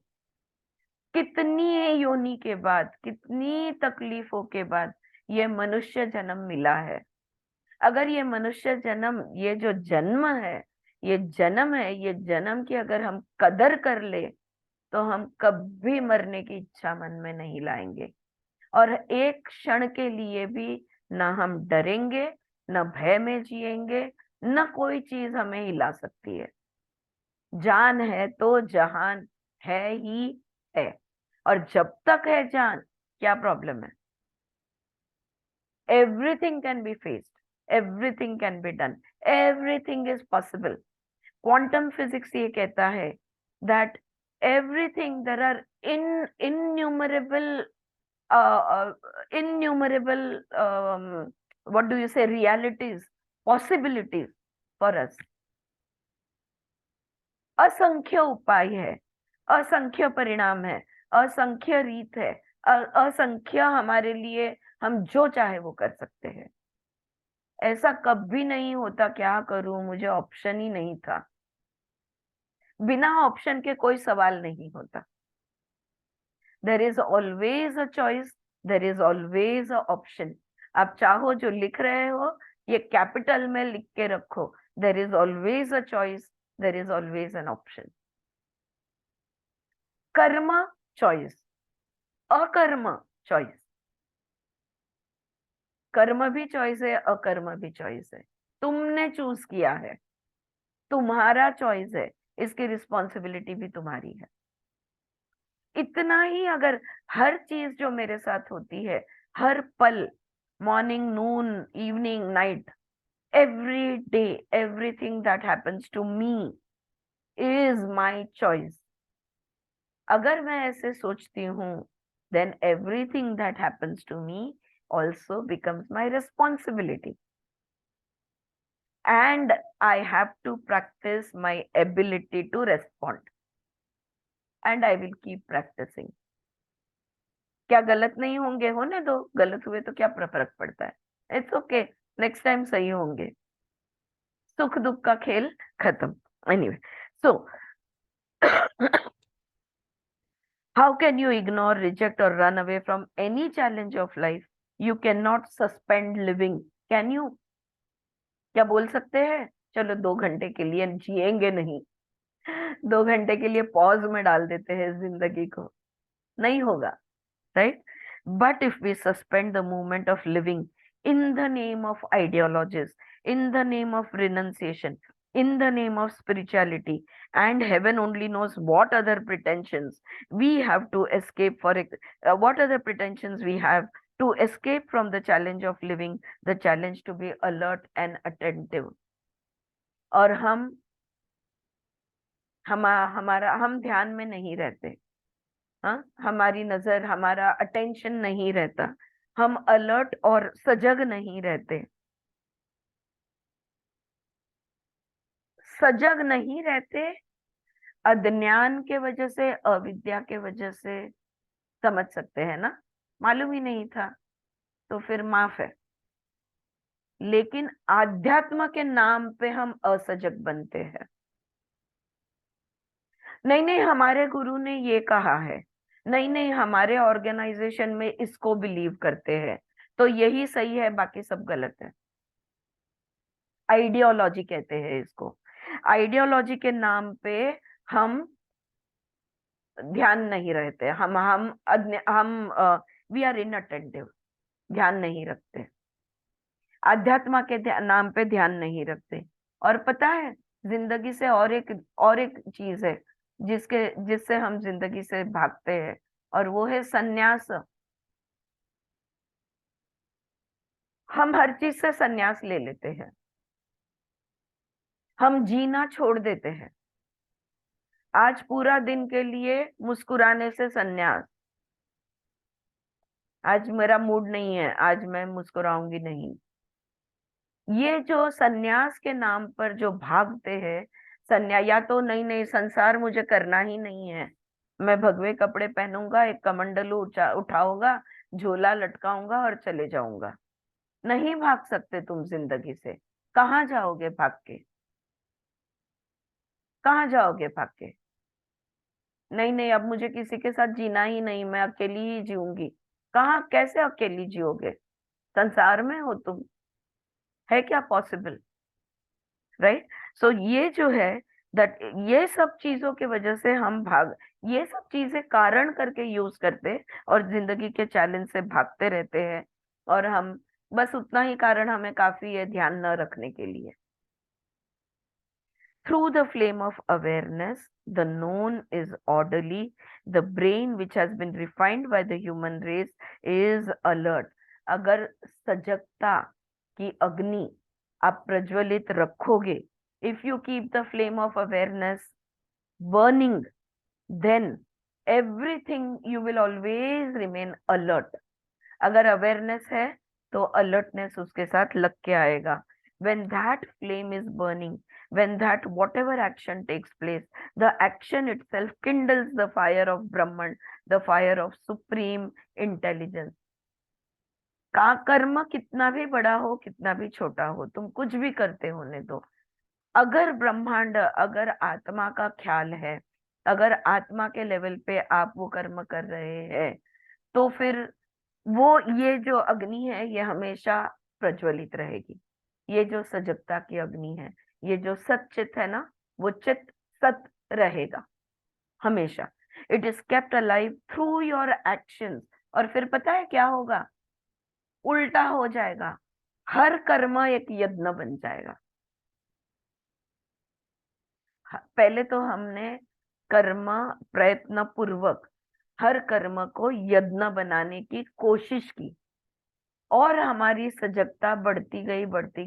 कितनी योनि के बाद, कितनी तकलीफों के बाद, ये मनुष्य जन्म मिला है। अगर ये मनुष्य जन्म, ये जो जन्म है, ये जन्म है, ये जन्म की अगर हम कदर कर ले तो हम कभी मरने की इच्छा मन में नहीं लाएंगे, और एक क्षण के लिए भी ना हम डरेंगे, न भय में जिएंगे, न कोई चीज हमें हिला सकती है। जान है तो जहान है ही है, और जब तक है जान, क्या प्रॉब्लम है? Everything can be faced, everything can be done, everything is possible. Quantum physics ये कहता है that everything, there are innumerable innumerable, what do you say, realities, possibilities for us. असंख्य उपाय है, असंख्य परिणाम है, असंख्य रीत है, असंख्य हमारे लिए, हम जो चाहे वो कर सकते हैं। ऐसा कभी नहीं होता क्या करूं, मुझे ऑप्शन ही नहीं था। बिना ऑप्शन के कोई सवाल नहीं होता। There is always a choice, there is always a option. आप चाहो जो लिख रहे हो, ये कैपिटल में लिख के रखो, there is always a choice, there is always an option. कर्म चॉइस, अकर्म चॉइस। कर्म भी चॉइस है, अकर्म भी चॉइस है। तुमने चूज किया है, तुम्हारा चॉइस है, इसकी रिस्पॉन्सिबिलिटी भी तुम्हारी है। इतना ही अगर हर चीज जो मेरे साथ होती है, हर पल, morning, noon, evening, night, every day, everything that happens to me is my choice, अगर मैं ऐसे सोचती हूँ, then everything that happens to me also becomes my responsibility, and I have to practice my ability to respond, and I will keep practicing. क्या गलत नहीं होंगे? होने दो, गलत हुए तो क्या फर्क पड़ता है? इट्स ओके, नेक्स्ट टाइम सही होंगे। सुख दुख का खेल खत्म। Anyway, so how can you ignore, reject or run away from any challenge of life? You cannot suspend living, can you? क्या बोल सकते हैं चलो 2 घंटे के लिए जिएंगे नहीं, 2 घंटे के लिए पॉज में डाल देते हैं जिंदगी को? नहीं होगा, right? But if we suspend the movement of living in the name of ideologies, in the name of renunciation, in the name of spirituality, and heaven only knows what other pretensions we have to escape for it, what other pretensions we have to escape from the challenge of living, the challenge to be alert and attentive. और हम ध्यान में नहीं रहते, हाँ, हमारी नजर, हमारा अटेंशन नहीं रहता, हम अलर्ट और सजग नहीं रहते। सजग नहीं रहते, अज्ञान के वजह से, अविद्या के वजह से, समझ सकते हैं ना, मालूम ही नहीं था तो फिर माफ है। लेकिन आध्यात्म के नाम पे हम असजग बनते हैं। नहीं नहीं, हमारे गुरु ने ये कहा है, नहीं नहीं, हमारे ऑर्गेनाइजेशन में इसको बिलीव करते हैं, तो यही सही है, बाकी सब गलत है। आइडियोलॉजी कहते हैं इसको। आइडियोलॉजी के नाम पे हम ध्यान नहीं रहते, हम वी आर इनअटेंटिव, ध्यान नहीं रखते, आध्यात्म के नाम पे ध्यान नहीं रखते। और पता है, जिंदगी से और एक चीज है जिससे हम जिंदगी से भागते हैं, और वो है सन्यास। हम हर चीज से सन्यास ले लेते हैं, हम जीना छोड़ देते हैं। आज पूरा दिन के लिए मुस्कुराने से सन्यास, आज मेरा मूड नहीं है, आज मैं मुस्कुराऊंगी नहीं। ये जो सन्यास के नाम पर जो भागते हैं, या तो नहीं नहीं, संसार मुझे करना ही नहीं है, मैं भगवे कपड़े पहनूंगा, एक कमंडलू उठाऊंगा, झोला लटकाऊंगा और चले जाऊंगा। नहीं भाग सकते तुम जिंदगी से। कहाँ जाओगे भाग के? कहाँ जाओगे भाग के? नहीं नहीं, अब मुझे किसी के साथ जीना ही नहीं, मैं अकेली ही जीऊंगी। कहाँ, कैसे अकेली जियोगे? संसार में हो तुम, है क्या पॉसिबल, राइट? सो ये जो है दैट, ये सब चीजों की वजह से हम भाग, ये सब चीजें कारण करके यूज करते और जिंदगी के चैलेंज से भागते रहते हैं, और हम बस उतना ही कारण हमें काफी है ध्यान न रखने के लिए। Through the flame of awareness, the known is orderly. The brain, which has been refined by the human race, is alert. अगर सजगता की अग्नि आप प्रज्वलित रखोगे, if you keep the flame of awareness burning, then everything you will always remain alert. अगर awareness है तो अलर्टनेस उसके साथ लग के आएगा। when that flame is burning, when that whatever action takes place, the action itself kindles the fire of Brahman, the fire of supreme intelligence. का कर्म कितना भी बड़ा हो, कितना भी छोटा हो, तुम कुछ भी करते होने दो, अगर ब्रह्मांड, अगर आत्मा का ख्याल है, अगर आत्मा के लेवल पे आप वो कर्म कर रहे हैं, तो फिर वो ये जो अग्नि है ये हमेशा प्रज्वलित रहेगी। ये जो सजगता की अग्नि है, ये जो सच्चित है ना, वो चित सत रहेगा हमेशा। It is kept alive through your actions. और फिर पता है क्या होगा? उल्टा हो जाएगा, हर कर्म एक यज्ञ बन जाएगा। पहले तो हमने कर्म प्रयत्न पूर्वक हर कर्म को यज्ञ बनाने की कोशिश की, और हमारी सजगता बढ़ती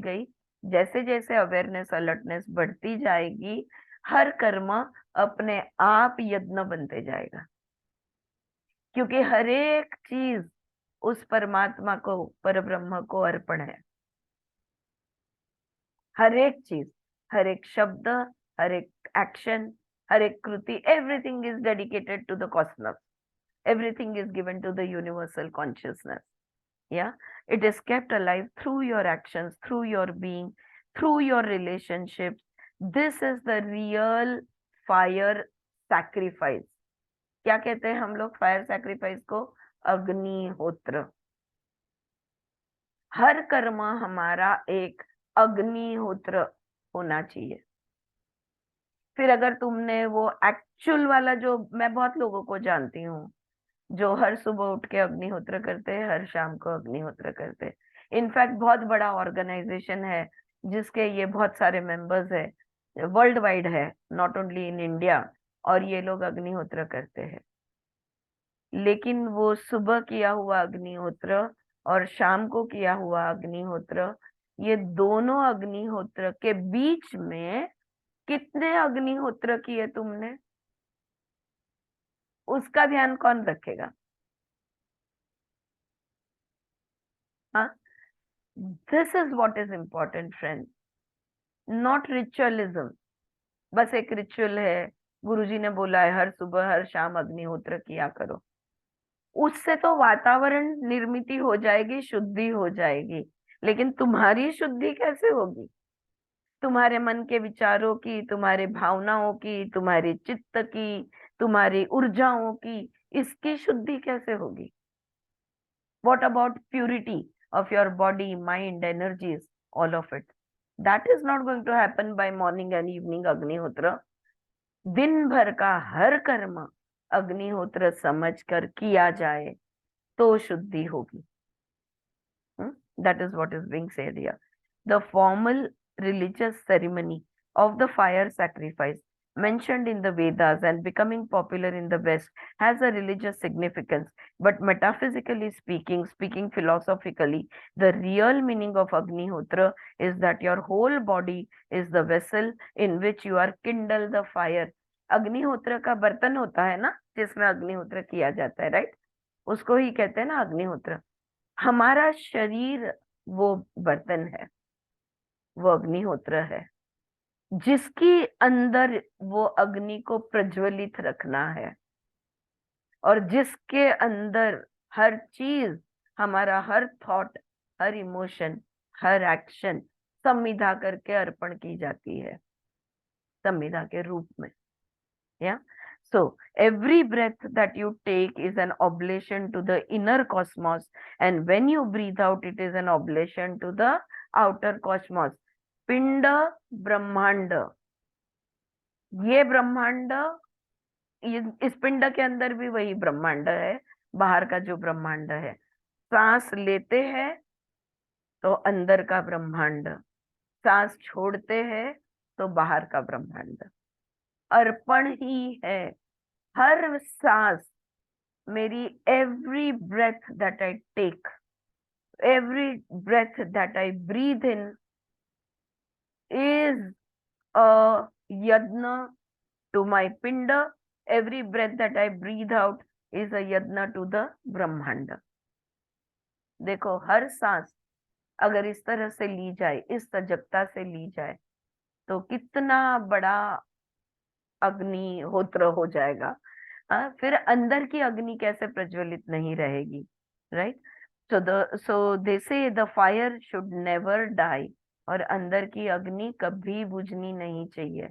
गई। जैसे जैसे अवेयरनेस अलर्टनेस बढ़ती जाएगी, हर कर्म अपने आप यज्ञ बनते जाएगा, क्योंकि हर एक चीज उस परमात्मा को, परब्रह्म को अर्पण है। हर एक चीज, हर एक शब्द, हर एक एक्शन, हर एक कृति, everything is dedicated to the cosmos, everything is given to the universal consciousness. Yeah, it is kept alive through your actions, through your being, through your relationships. This is the real fire sacrifice. क्या कहते हैं हम लोग fire sacrifice को? अग्निहोत्र। हर कर्म हमारा एक अग्निहोत्र होना चाहिए। फिर अगर तुमने वो एक्चुअल वाला, जो मैं बहुत लोगों को जानती हूँ जो हर सुबह उठ के अग्निहोत्र करते हैं, हर शाम को अग्निहोत्र करते हैं। इनफैक्ट बहुत बड़ा ऑर्गेनाइजेशन है जिसके ये बहुत सारे मेंबर्स है, वर्ल्ड वाइड है, नॉट ओनली इन इंडिया, और ये लोग अग्निहोत्र करते हैं। लेकिन वो सुबह किया हुआ अग्निहोत्र और शाम को किया हुआ अग्निहोत्र, ये दोनों अग्निहोत्र के बीच में कितने अग्निहोत्र किए तुमने, उसका ध्यान कौन रखेगा? हाँ, this is what is important friend, not ritualism. बस एक रिचुअल है, गुरुजी ने बोला है हर सुबह हर शाम अग्निहोत्र किया करो, उससे तो वातावरण निर्मिति हो जाएगी, शुद्धि हो जाएगी, लेकिन तुम्हारी शुद्धि कैसे होगी? तुम्हारे मन के विचारों की, तुम्हारे भावनाओं की, तुम्हारे चित्त की, तुम्हारी ऊर्जाओं की, इसकी शुद्धि कैसे होगी? What about purity of your body, mind, energies, all of it? That is not going to happen by morning and evening अग्निहोत्र। दिन भर का हर कर्म अग्निहोत्र समझ कर किया जाए तो शुद्धि होगी। That is what is being said here. The formal religious ceremony of the fire sacrifice mentioned in the Vedas and becoming popular in the West has a religious significance. But metaphysically speaking, speaking philosophically, the real meaning of Agnihotra is that your whole body is the vessel in which you are kindle the fire. अग्निहोत्र का बर्तन होता है ना जिसमें अग्निहोत्र किया जाता है, राइट? उसको ही कहते हैं ना अग्निहोत्र। हमारा शरीर वो बर्तन है, वो अग्निहोत्र है, जिसकी अंदर वो अग्नि को प्रज्वलित रखना है, और जिसके अंदर हर चीज, हमारा हर थॉट, हर इमोशन, हर एक्शन संविदा करके अर्पण की जाती है, संविदा के रूप में। या So every breath that you take is an oblation to the inner cosmos, and when you breathe out, it is an oblation to the outer cosmos. पिंड ब्रह्मांड, ये ब्रह्मांड, इस पिंड के अंदर भी वही ब्रह्मांड है, बाहर का जो ब्रह्मांड है। सांस लेते हैं तो अंदर का ब्रह्मांड, सांस छोड़ते हैं तो बाहर का ब्रह्मांड। अर्पण ही है हर सांस मेरी। Every breath that I take, every breath that I breathe in is a yajna to my pind. Every breath that I breathe out is a yajna to the ब्रह्मांड। देखो, हर सांस अगर इस तरह से ली जाए, इस सजगता से ली जाए, तो कितना बड़ा अग्निहोत्र हो जाएगा। हाँ, फिर अंदर की अग्नि कैसे प्रज्वलित नहीं रहेगी, right? So they say the fire should never die, और अंदर की अग्नि कभी बुझनी नहीं चाहिए।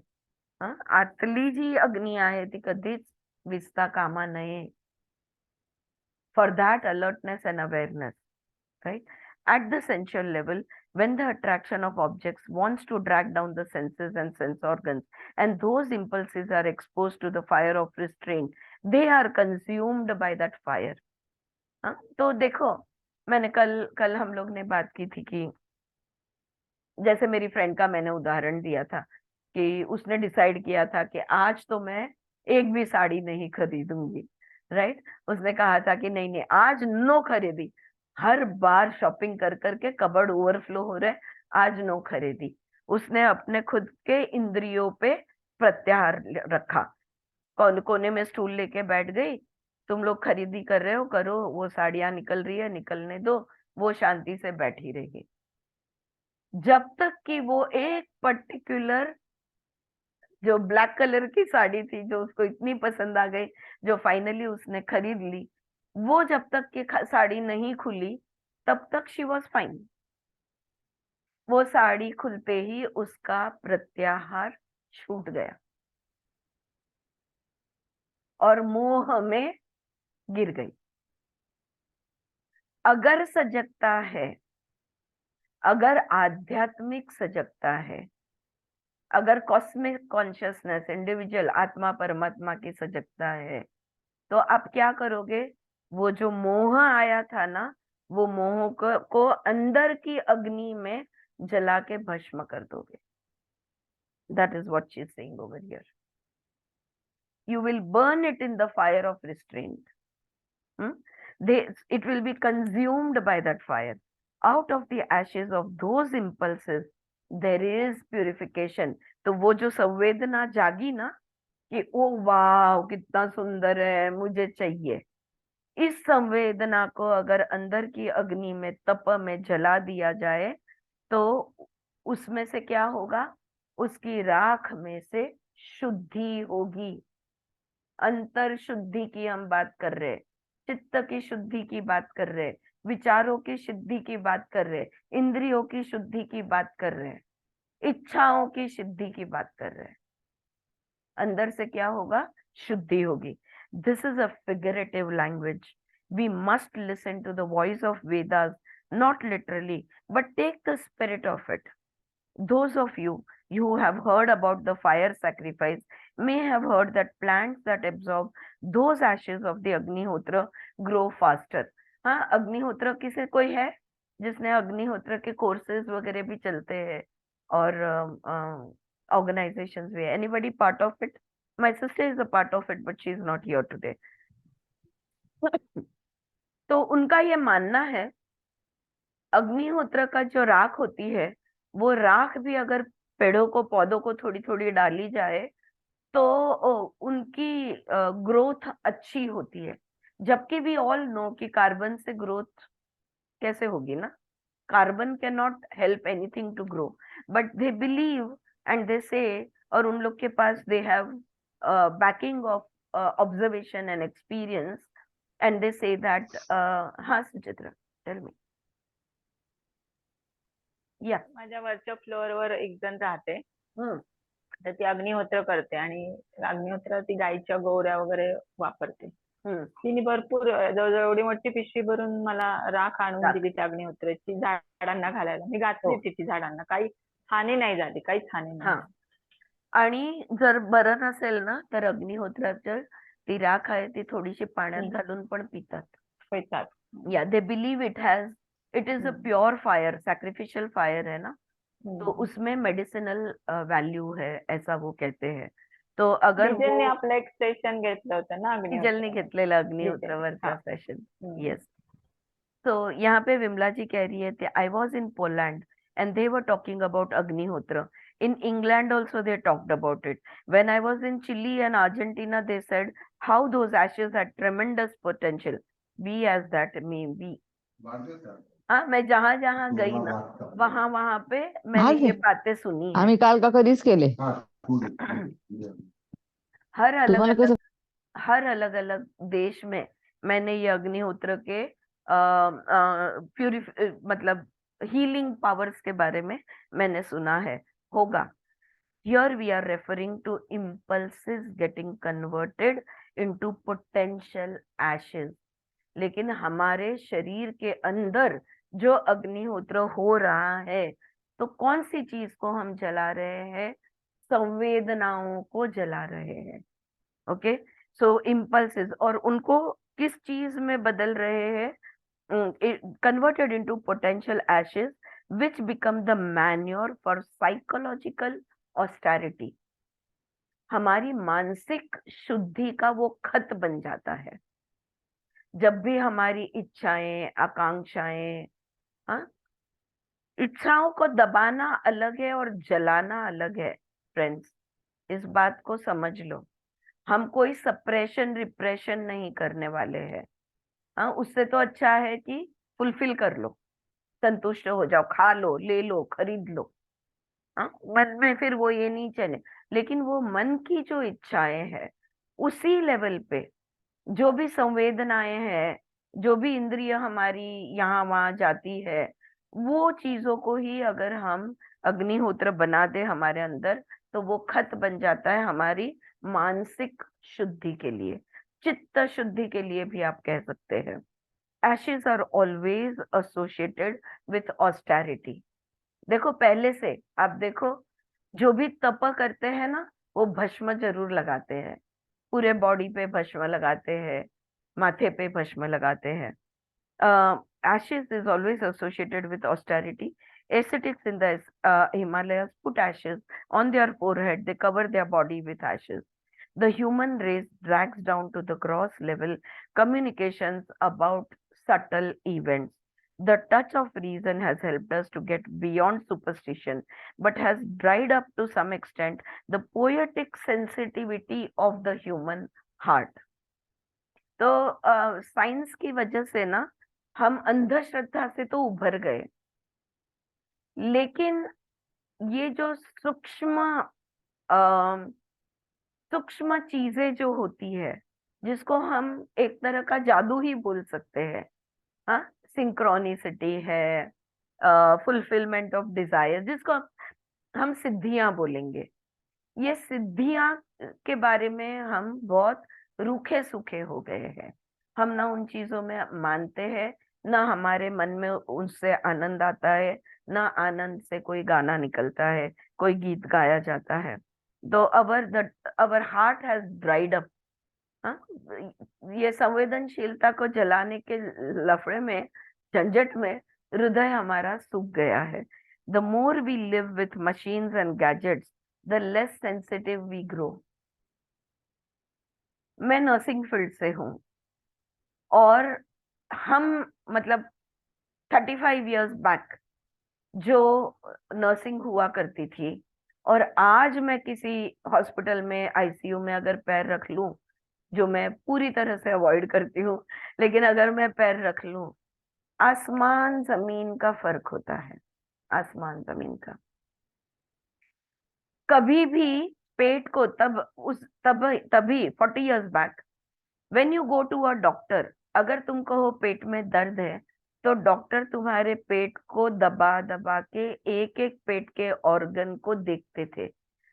हाँ, आतली जी अग्नि आहे ती कधीच विझता कामा नये. For that alertness and awareness, right? At the sensual level, when the attraction of objects wants to drag down the senses and sense organs, and those impulses are exposed to the fire of restraint, they are consumed by that fire. हाँ, तो देखो, मैंने कल कल हम लोग ने बात की थी कि जैसे मेरी फ्रेंड का मैंने उदाहरण दिया था कि उसने डिसाइड किया था कि आज तो मैं एक भी साड़ी नहीं खरीदूंगी, राइट? उसने कहा था कि नहीं नहीं, आज नो खरीदी। हर बार शॉपिंग कर करके कबर्ड ओवरफ्लो हो रहे, आज नो खरीदी। उसने अपने खुद के इंद्रियों पे प्रत्याहार रखा, कोने में स्टूल लेके बैठ गई। तुम लोग खरीदी कर रहे हो, करो, वो साड़ियां निकल रही है, निकलने दो, वो शांति से बैठी रही। जब तक कि वो एक पर्टिकुलर जो ब्लैक कलर की साड़ी थी, जो उसको इतनी पसंद आ गई, जो फाइनली उसने खरीद ली, वो जब तक कि साड़ी नहीं खुली तब तक शी वॉज फाइन। वो साड़ी खुलते ही उसका प्रत्याहार छूट गया और मोह में गिर गई। अगर सजगता है, अगर आध्यात्मिक सजगता है, अगर कॉस्मिक कॉन्शियसनेस, इंडिविजुअल आत्मा परमात्मा की सजगता है, तो आप क्या करोगे? वो जो मोह आया था ना, वो मोह को अंदर की अग्नि में जला के भस्म कर दोगे। That is what she is saying over here. You will burn it in the fire of restraint. It will be consumed by that fire. Out of the ashes of those impulses, there is purification. तो वो जो संवेदना जागी ना कि ओ वाह कितना सुंदर है, मुझे चाहिए, इस संवेदना को अगर अंदर की अग्नि में, तप में जला दिया जाए, तो उसमें से क्या होगा? उसकी राख में से शुद्धि होगी। अंतर शुद्धि की हम बात कर रहे, चित्त की शुद्धि की बात कर रहे, विचारों की शुद्धि की बात कर रहे, इंद्रियों की शुद्धि की बात कर रहे, इच्छाओं की शुद्धि की बात कर रहे। अंदर से क्या होगा? शुद्धि होगी। This is a figurative language. We must listen to the voice of Vedas, not literally, but take the spirit of it. Those of you who have heard about the fire sacrifice may have heard that plants that absorb those ashes of the Agnihotra grow faster. हाँ, अग्निहोत्र किसे कोई है जिसने अग्निहोत्र के courses वगैरह भी चलते हैं और ऑर्गेनाइजेशंस भी है? Anybody part of it? My sister is a part of it but she is not here today. तो उनका ये मानना है, अग्निहोत्र का जो राख होती है, वो राख भी अगर पेड़ों को, पौधों को थोड़ी थोड़ी डाली जाए तो उनकी ग्रोथ अच्छी होती है। जबकि वी ऑल नो कि कार्बन से ग्रोथ कैसे होगी ना? Carbon can not help anything to grow, but they believe and they say, और उन लोग के पास they have backing of observation and experience, and they say that हाँ सुचित्रा, टेल मी. या माझ्या वरच्या फ्लोअरवर एक जण राहते. तर ती अग्निहोत्र करते आणि अग्निहोत्र ती गाईच्या गोवऱ्या वगैरे वापरते. हम्म. तिने भरपूर जवळजवळ एवढी मोठी पिशवी भरून मला राख आणून राख. दिली त्या अग्निहोत्राची झाडांना घालायला. मी हो. घातली तिची झाडांना, काही हानी नाही झाली, काहीच हानी नाही हा. झाली. आणि जर बरं नसेल ना तर अग्निहोत्राचं ती राख आहे ती थोडीशी पाण्यात हम्म. घालून पण पितात. पितात. या they believe it is a pure fire, sacrificial fire है ना, तो उसमें मेडिसिनल वैल्यू है, ऐसा वो कहते हैं. तो अगर डिझेलने वो आपलं एक सेशन घेतलं होतं ना डिझेलने अग्निहोत्र. घेतलेलं अग्निहोत्रावरचं हा. सेशन. हम्म. येस. तो यहाँ पे विमला जी कह रही है I was in Poland and they were talking about Agnihotra. In England also they talked about it. When I was in Chile and Argentina, they said how those ashes had tremendous potential. We as that maybe. हाँ, मैं जहाँ जहाँ गई ना वहाँ वहाँ पे मैंने ये बातें सुनी है. आम्ही काल का कधीच केले. तुम्हाला कसं हर अलग अलग देश में मैंने ये अग्निहोत्र के मतलब हीलिंग पावर्स के बारे में मैंने सुना है. होगा. Here we are referring to impulses getting converted into potential ashes. लेकिन हमारे शरीर के अंदर जो अग्निहोत्र हो रहा है तो कौन सी चीज को हम जला रहे हैं? संवेदनाओं को जला रहे हैं. ओके. सो इम्पल्सेस, और उनको किस चीज में बदल रहे हैं? Converted into potential ashes which become the manure for psychological austerity. हमारी मानसिक शुद्धि का वो खत बन जाता है. जब भी हमारी इच्छाएं, आकांक्षाएं, हाँ, इच्छाओं को दबाना अलग है और जलाना अलग है. फ्रेंड्स, इस बात को समझ लो. हम कोई सप्रेशन रिप्रेशन नहीं करने वाले हैं. हाँ, उससे तो अच्छा है कि फुलफिल कर लो, संतुष्ट हो जाओ, खा लो, ले लो, खरीद लो. हाँ, मन में फिर वो ये नहीं चले. लेकिन वो मन की जो इच्छाएं हैं उसी लेवल पे जो भी संवेदनाएं हैं, जो भी इंद्रिय हमारी यहाँ वहां जाती है, वो चीजों को ही अगर हम अग्निहोत्र बना दे हमारे अंदर तो वो खत बन जाता है हमारी मानसिक शुद्धि के लिए, चित्त शुद्धि के लिए भी आप कह सकते हैं. Ashes are always associated with austerity. देखो पहले से आप देखो, जो भी तप करते हैं ना वो भस्म जरूर लगाते हैं. पूरे बॉडी पे भस्म लगाते हैं, माथे पे भस्म लगाते हैं. Ashes is always associated with austerity. Ascetics in the Himalayas put ashes on their forehead. They cover their body with ashes. The human race drags down to the gross level communications about subtle events. The touch of reason has helped us to get beyond superstition, but has dried up to some extent the poetic sensitivity of the human heart. तो science की वजह से ना हम अंधश्रद्धा से तो उभर गए, लेकिन ये जो सूक्ष्म चीजें जो होती है जिसको हम एक तरह का जादू ही बोल सकते हैं, हाँ, सिंक्रोनिसिटी है, फुलफिलमेंट ऑफ डिजायर, जिसको हम सिद्धियां बोलेंगे. ये सिद्धियां के बारे में हम बहुत रूखे सूखे हो गए हैं. हम ना उन चीजों में मानते हैं, ना हमारे मन में उनसे आनंद आता है, ना आनंद से कोई गाना निकलता है, कोई गीत गाया जाता है. तो our heart has dried up. ये संवेदनशीलता को जलाने के लफड़े में, झंझट में हृदय हमारा सूख गया है. The more we live with machines and gadgets the less sensitive we grow. मैं नर्सिंग फील्ड से हूँ और हम मतलब 35 इयर्स बैक जो नर्सिंग हुआ करती थी और आज मैं किसी हॉस्पिटल में आईसीयू में अगर पैर रख लूं, जो मैं पूरी तरह से अवॉइड करती हूँ, लेकिन अगर मैं पैर रख लूं, आसमान जमीन का फर्क होता है. आसमान जमीन का. कभी भी पेट को तभी 40 years back when you go to a doctor, अगर तुम कहो पेट में दर्द है तो डॉक्टर तुम्हारे पेट को दबा दबा के एक एक पेट के ऑर्गन को देखते थे.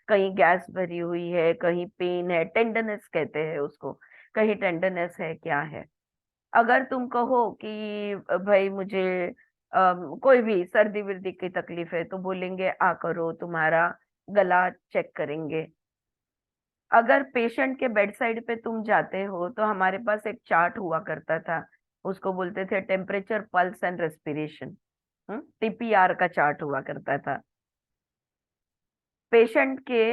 कहीं गैस भरी हुई है, कहीं पेन है, टेंडरनेस कहते हैं उसको, कहीं टेंडरनेस है, क्या है। अगर तुम कहो कि भाई मुझे कोई भी सर्दी वर्दी की तकलीफ है, तो बोलेंगे आ करो, तुम्हारा गला चेक करेंगे। अगर पेशेंट के बेड साइड पे तुम जाते हो, तो हमारे पास एक चार्ट हुआ करता था, उसको बोलते थे temperature, pulse and respiration. TPR का चार्ट हुआ करता था। पेशेंट के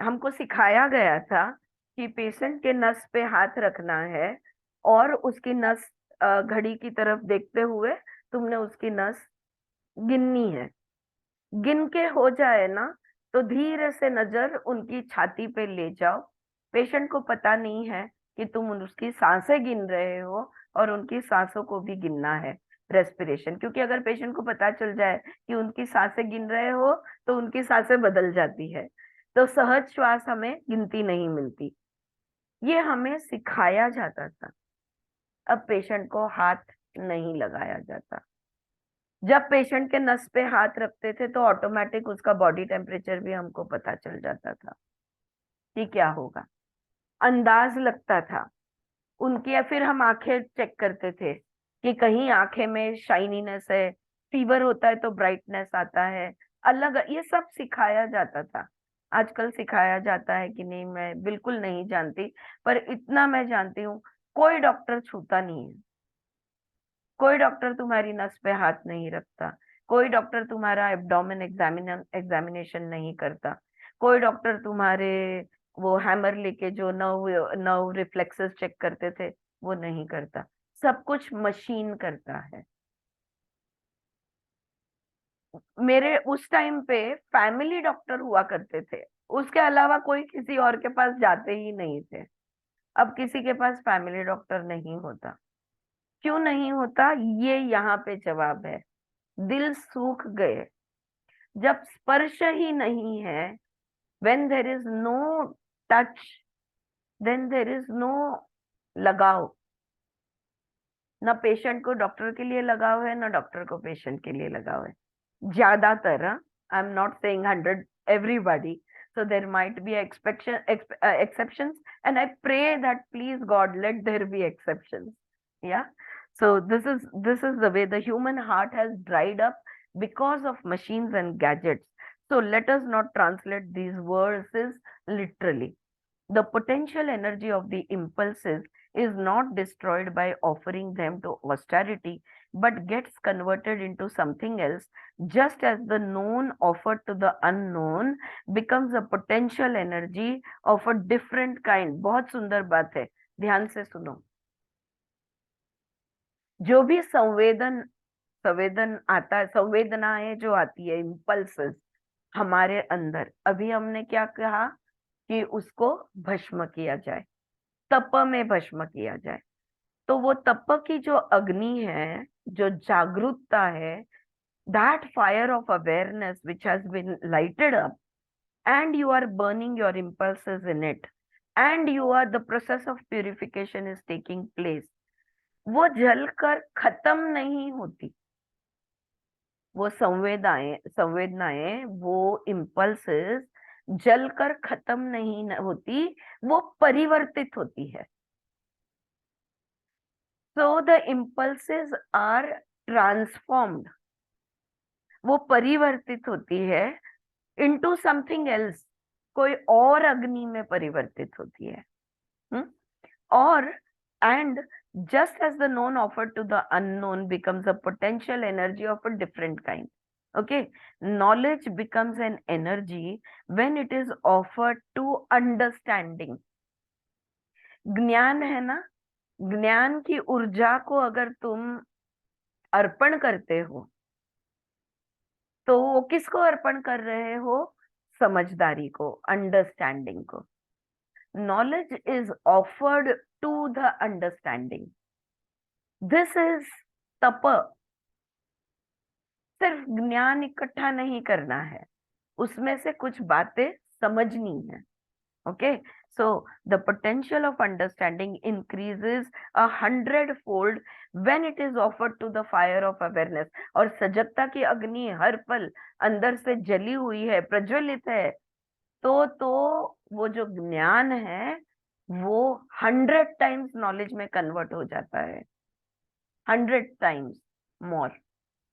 हमको सिखाया गया था कि पेशेंट के नस पे हाथ रखना है, और उसकी नस घड़ी की तरफ देखते हुए तुमने उसकी नस गिननी है। गिन के हो जाए ना, तो धीरे से नजर उनकी छाती पे ले जाओ। पेशेंट को पता नहीं है कि तुम उसकी सांसें गिन रहे हो, और उनकी सांसों को भी गिनना है, रेस्पिरेशन। क्योंकि अगर पेशेंट को पता चल जाए कि उनकी सांसें गिन रहे हो, तो उनकी सांसें बदल जाती है, तो सहज श्वास हमें गिनती नहीं मिलती। ये हमें सिखाया जाता था। अब पेशेंट को हाथ नहीं लगाया जाता। जब पेशेंट के नस पे हाथ रखते थे, तो ऑटोमेटिक उसका बॉडी टेम्परेचर भी हमको पता चल जाता था कि क्या होगा, अंदाज लगता था उनकी। या फिर हम आंखें चेक करते थे कि कहीं आंखें में शाइनीनेस है, फीवर होता है तो ब्राइटनेस आता है, अलग, ये सब सिखाया जाता था। आजकल सिखाया जाता है कि नहीं, मैं बिल्कुल नहीं जानती, पर इतना मैं जानती हूँ, कोई डॉक्टर छूता नहीं है। कोई डॉक्टर तुम्हारी नस पे हाथ नहीं रखता, कोई डॉक्टर तुम्हारा एब्डोमेन एग्जामिनेशन नहीं करता, कोई डॉक्टर तुम्हारे वो हैमर लेके जो नर्व नर्व रिफ्लेक्सेस चेक करते थे, वो नहीं करता। सब कुछ मशीन करता है। मेरे उस टाइम पे फैमिली डॉक्टर हुआ करते थे, उसके अलावा कोई किसी और के पास जाते ही नहीं थे। अब किसी के पास फैमिली डॉक्टर नहीं होता। क्यों नहीं होता, ये यहाँ पे जवाब है। दिल सूख गए। जब स्पर्श ही नहीं है, when there is no touch, then there is no लगाव। ना पेशेंट को डॉक्टर के लिए लगाव है, ना डॉक्टर को पेशेंट के लिए लगाव है। ज्यादातर, आई am not saying 100 everybody, so there might be exceptions, and I pray that please God let there be exceptions. Yeah. So this is the way the human heart has dried up because of machines and gadgets. So let us not translate these verses literally. The potential energy of the impulses is not destroyed by offering them to austerity, but gets converted into something else, just as the known offered to the unknown becomes a potential energy of a different kind. बहुत सुंदर बात है, ध्यान से सुनो। जो भी संवेदन आता है, संवेदनाएं जो आती है, इम्पल्सेस हमारे अंदर, अभी हमने क्या कहा कि उसको भस्म किया जाए, तप में भस्म किया जाए। तो वो तप की जो अग्नि है, जो जागरूकता है, that fire of awareness which has been lighted up, and you are burning your impulses in it, and the process of purification is taking place, वो जलकर खत्म नहीं होती। वो संवेदनाएं, वो इम्पल्सेस जलकर खत्म नहीं होती, वो परिवर्तित होती है। So the impulses are transformed, वो परिवर्तित होती है into something else, कोई और अग्नि में परिवर्तित होती है। और and just as the known offered to the unknown becomes a potential energy of a different kind. Okay, knowledge becomes an energy when it is offered to understanding. ज्ञान है ना, ज्ञान की ऊर्जा को अगर तुम अर्पण करते हो, तो वो किसको अर्पण कर रहे हो? समझदारी को, अंडरस्टैंडिंग को। Knowledge is offered to the understanding. This is tapa. सिर्फ ज्ञान इकट्ठा नहीं करना है, उसमें से कुछ बातें समझनी है। Okay, so the potential of understanding increases 100-fold when it is offered to the fire of awareness. और सजगता की अग्नि हर पल अंदर से जली हुई है, प्रज्वलित है, तो वो जो ज्ञान है वो 100 टाइम्स नॉलेज में कन्वर्ट हो जाता है, 100 times more,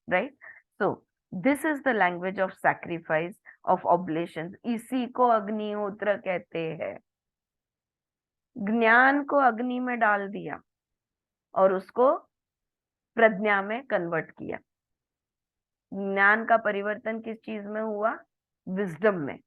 right? So this is the language of sacrifice, of oblation. इसी को अग्निहोत्र कहते हैं। ज्ञान को अग्नि में डाल दिया और उसको प्रज्ञा में कन्वर्ट किया। ज्ञान का परिवर्तन किस चीज में हुआ? विजडम में।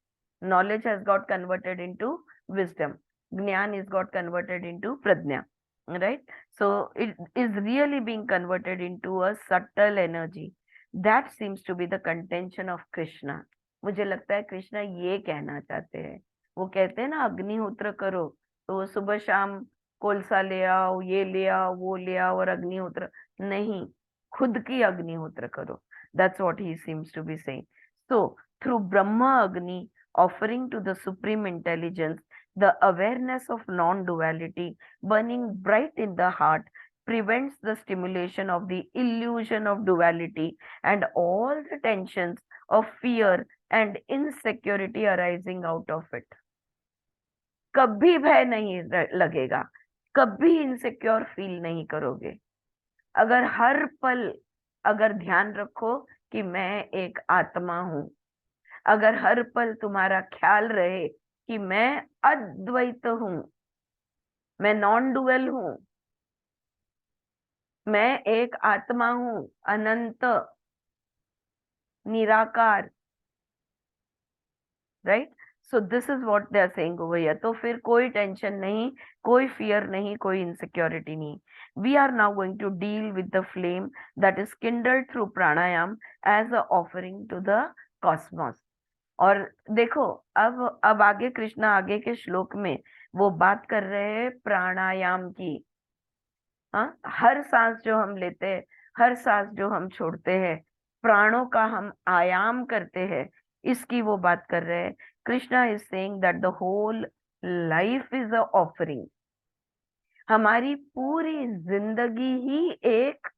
Knowledge has got converted into wisdom, gyan is got converted into prajna, right? So it is really being converted into a subtle energy. That seems to be the contention of Krishna. मुझे लगता है कृष्णा ये कहना चाहते हैं। वो कहते हैं ना अग्निहोत्र करो, तो सुबह शाम कोलसा ले आओ, ये ले आओ, वो ले आओ और अग्निहोत्र नहीं, खुद की अग्निहोत्र करो। That's what he seems to be saying. So, through Brahma Agni, offering to the Supreme Intelligence, the awareness of non-duality burning bright in the heart prevents the stimulation of the illusion of duality and all the tensions of fear and insecurity arising out of it. कभी भय नहीं लगेगा, कभी insecure feel नहीं करोगे अगर हर पल अगर ध्यान रखो कि मैं एक आत्मा हूं, अगर हर पल तुम्हारा ख्याल रहे कि मैं अद्वैत हूं, मैं नॉन डुअल हूं, मैं एक आत्मा हूं, अनंत निराकार, right? So this is what they are saying over here. तो फिर कोई टेंशन नहीं, कोई फियर नहीं, कोई इनसिक्योरिटी नहीं। We are now going to deal with the flame that is kindled through pranayama as a offering to the cosmos. और देखो अब आगे कृष्णा आगे के श्लोक में वो बात कर रहे हैं प्राणायाम की। हाँ, हर सांस जो हम लेते हैं, हर सांस जो हम छोड़ते हैं, प्राणों का हम आयाम करते हैं, इसकी वो बात कर रहे हैं। Krishna is saying that the whole life is a offering. हमारी पूरी जिंदगी ही एक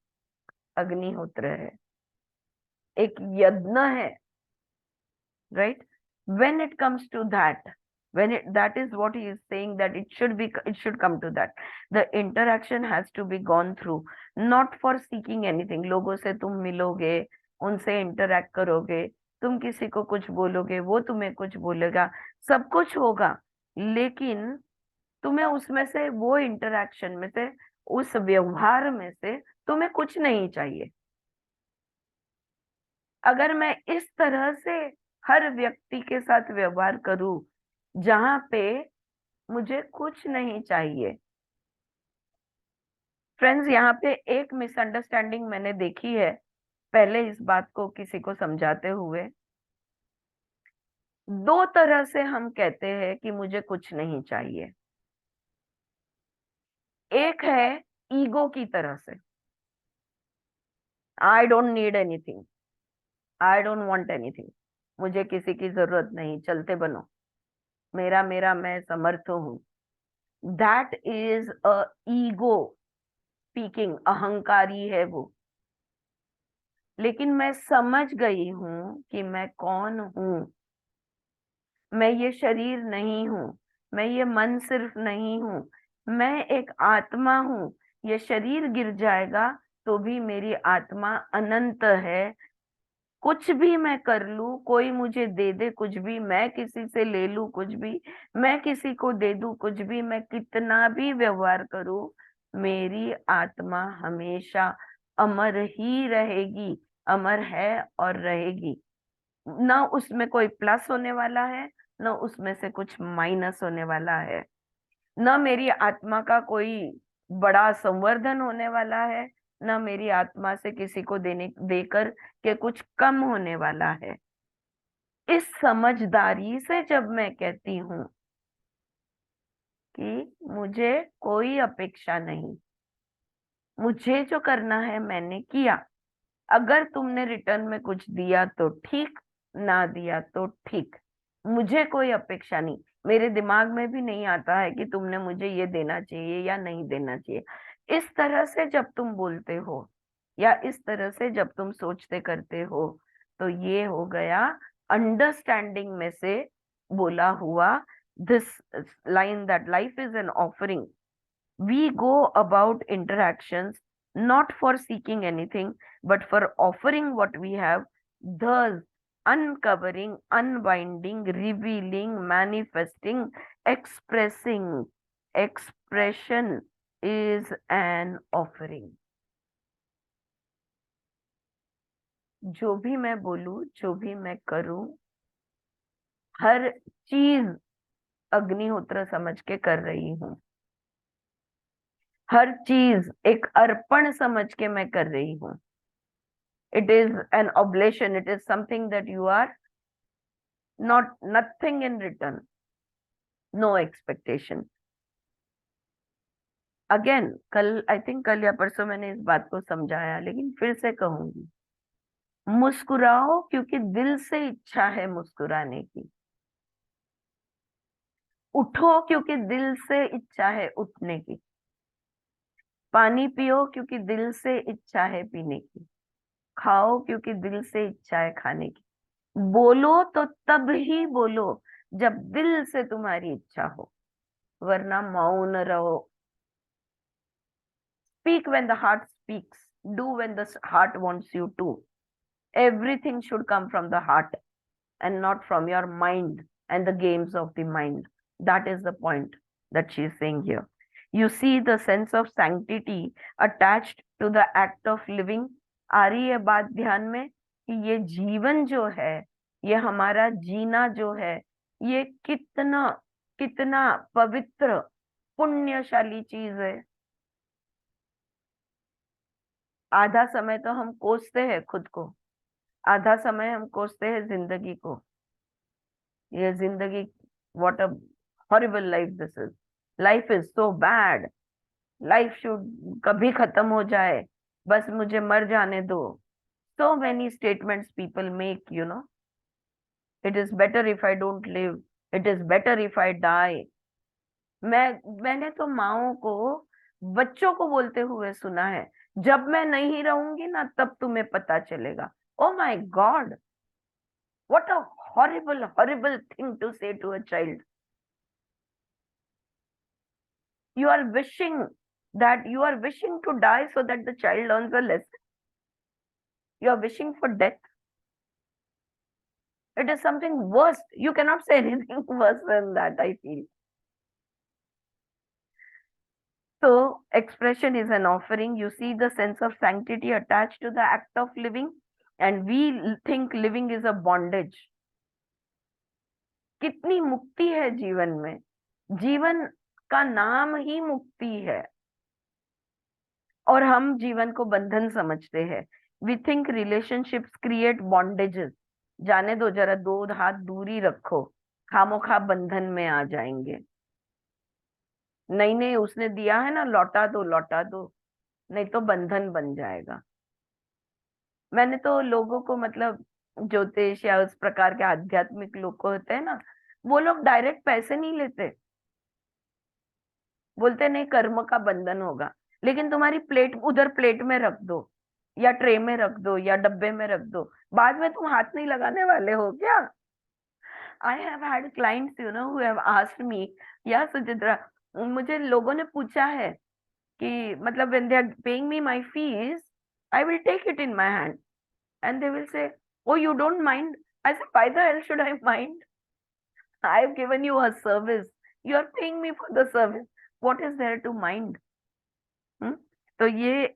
अग्निहोत्र है, एक यज्ञ है, right? When it comes to that, that is what he is saying, that it should come to that. The interaction has to be gone through, not for seeking anything. लोगों से तुम मिलोगे, उनसे इंटरेक्ट करोगे, तुम किसी को कुछ बोलोगे, वो तुम्हें कुछ बोलेगा, सब कुछ होगा, लेकिन तुम्हें उसमें से, वो इंटरेक्शन में से, उस व्यवहार में से तुम्हें कुछ नहीं चाहिए। अगर मैं इस तरह से हर व्यक्ति के साथ व्यवहार करूं जहां पे मुझे कुछ नहीं चाहिए। फ्रेंड्स, यहाँ पे एक मिसअंडरस्टैंडिंग मैंने देखी है पहले इस बात को किसी को समझाते हुए। दो तरह से हम कहते हैं कि मुझे कुछ नहीं चाहिए। एक है ईगो की तरह से, I don't need anything, I don't want anything, मुझे किसी की जरूरत नहीं, चलते बनो, मेरा मेरा मैं समर्थ हूं। That is a ego speaking, अहंकारी है वो। लेकिन मैं समझ गई हूं कि मैं कौन हूं। मैं ये शरीर नहीं हूं, मैं ये मन सिर्फ नहीं हूं, मैं एक आत्मा हूं। ये शरीर गिर जाएगा तो भी मेरी आत्मा अनंत है। कुछ भी मैं कर लूं, कोई मुझे दे दे कुछ भी, मैं किसी से ले लूं कुछ भी, मैं किसी को दे दूं कुछ भी, मैं कितना भी व्यवहार करूं, मेरी आत्मा हमेशा अमर ही रहेगी, अमर है और रहेगी। ना उसमें कोई प्लस होने वाला है, ना उसमें से कुछ माइनस होने वाला है। ना मेरी आत्मा का कोई बड़ा संवर्धन होने वाला है, ना मेरी आत्मा से किसी को देकर के कुछ कम होने वाला है। इस समझदारी से जब मैं कहती हूं कि मुझे कोई अपेक्षा नहीं, मुझे जो करना है मैंने किया, अगर तुमने रिटर्न में कुछ दिया तो ठीक, ना दिया तो ठीक, मुझे कोई अपेक्षा नहीं। मेरे दिमाग में भी नहीं आता है कि तुमने मुझे ये देना चाहिए या नहीं देना चाहिए। इस तरह से जब तुम बोलते हो या इस तरह से जब तुम सोचते करते हो, तो ये हो गया अंडरस्टैंडिंग में से बोला हुआ this line that life is an offering. We go about interactions not for seeking anything, but for offering what we have, thus uncovering, unbinding, revealing, manifesting, expressing. Expression is an offering. जो भी मैं बोलूं, जो भी मैं करूं, हर चीज अग्निहोत्र समझ के कर रही हूं। हर चीज एक अर्पण समझ के मैं कर रही हूं। It is an oblation, it is something that you are not, nothing in return, no expectation. Again कल, आई थिंक कल या परसों मैंने इस बात को समझाया, लेकिन फिर से कहूंगी, मुस्कुराओ क्योंकि दिल से इच्छा है मुस्कुराने की। उठो क्योंकि दिल से इच्छा है उठने की। पानी पियो क्योंकि दिल से इच्छा है पीने की। खाओ क्योंकि दिल से इच्छा है खाने की। बोलो तो तब ही बोलो जब दिल से तुम्हारी इच्छा हो, वरना मौन रहो। Speak when the heart speaks. Do when the heart wants you to. Everything should come from the heart and not from your mind and the games of the mind. That is the point that she is saying here. You see the sense of sanctity attached to the act of living. आ रही है बात ध्यान में कि ये जीवन जो है, ये हमारा जीना जो है, ये कितना कितना पवित्र पुण्यशाली चीज है। आधा समय तो हम कोसते हैं खुद को, आधा समय हम कोसते हैं जिंदगी को। ये जिंदगी, what a horrible life this is. Life is so bad, life should कभी खत्म हो जाए, बस मुझे मर जाने दो। So many statements people make, you know, it is better if I don't live, it is better if I die. मैंने तो माओ को, बच्चों को बोलते हुए सुना है, जब मैं नहीं रहूंगी ना तब तुम्हें पता चलेगा। Oh my god, what a horrible horrible thing to say to a child. You are wishing you are wishing to die so that the child learns a lesson. You are wishing for death. It is something worse. You cannot say anything worse than that, I feel. So expression is an offering. You see the sense of sanctity attached to the act of living, and we think living is a bondage. कितनी मुक्ति है जीवन में। जीवन का नाम ही मुक्ति है, और हम जीवन को बंधन समझते हैं। We think relationships create bondages. जाने दो, जरा दो हाथ दूरी रखो, खामोखा बंधन में आ जाएंगे। नहीं नहीं, उसने दिया है ना, लौटा दो लौटा दो, नहीं तो बंधन बन जाएगा। मैंने तो लोगों को, मतलब ज्योतिष या उस प्रकार के आध्यात्मिक लोग को होते हैं ना, वो लोग डायरेक्ट पैसे नहीं लेते, बोलते नहीं कर्म का बंधन होगा, लेकिन तुम्हारी प्लेट उधर प्लेट में रख दो या ट्रे में रख दो या डब्बे में रख दो, बाद में तुम हाथ नहीं लगाने वाले हो क्या? I have had clients, you know, who have asked me, या सुचित्रा, मुझे लोगों ने पूछा है कि मतलब when they are paying me my fees, I will take it in my hand and they will say, oh, you don't mind? I said, why the hell should I mind? I have given you a service, you are paying me for the service, what is there to mind? तो ये,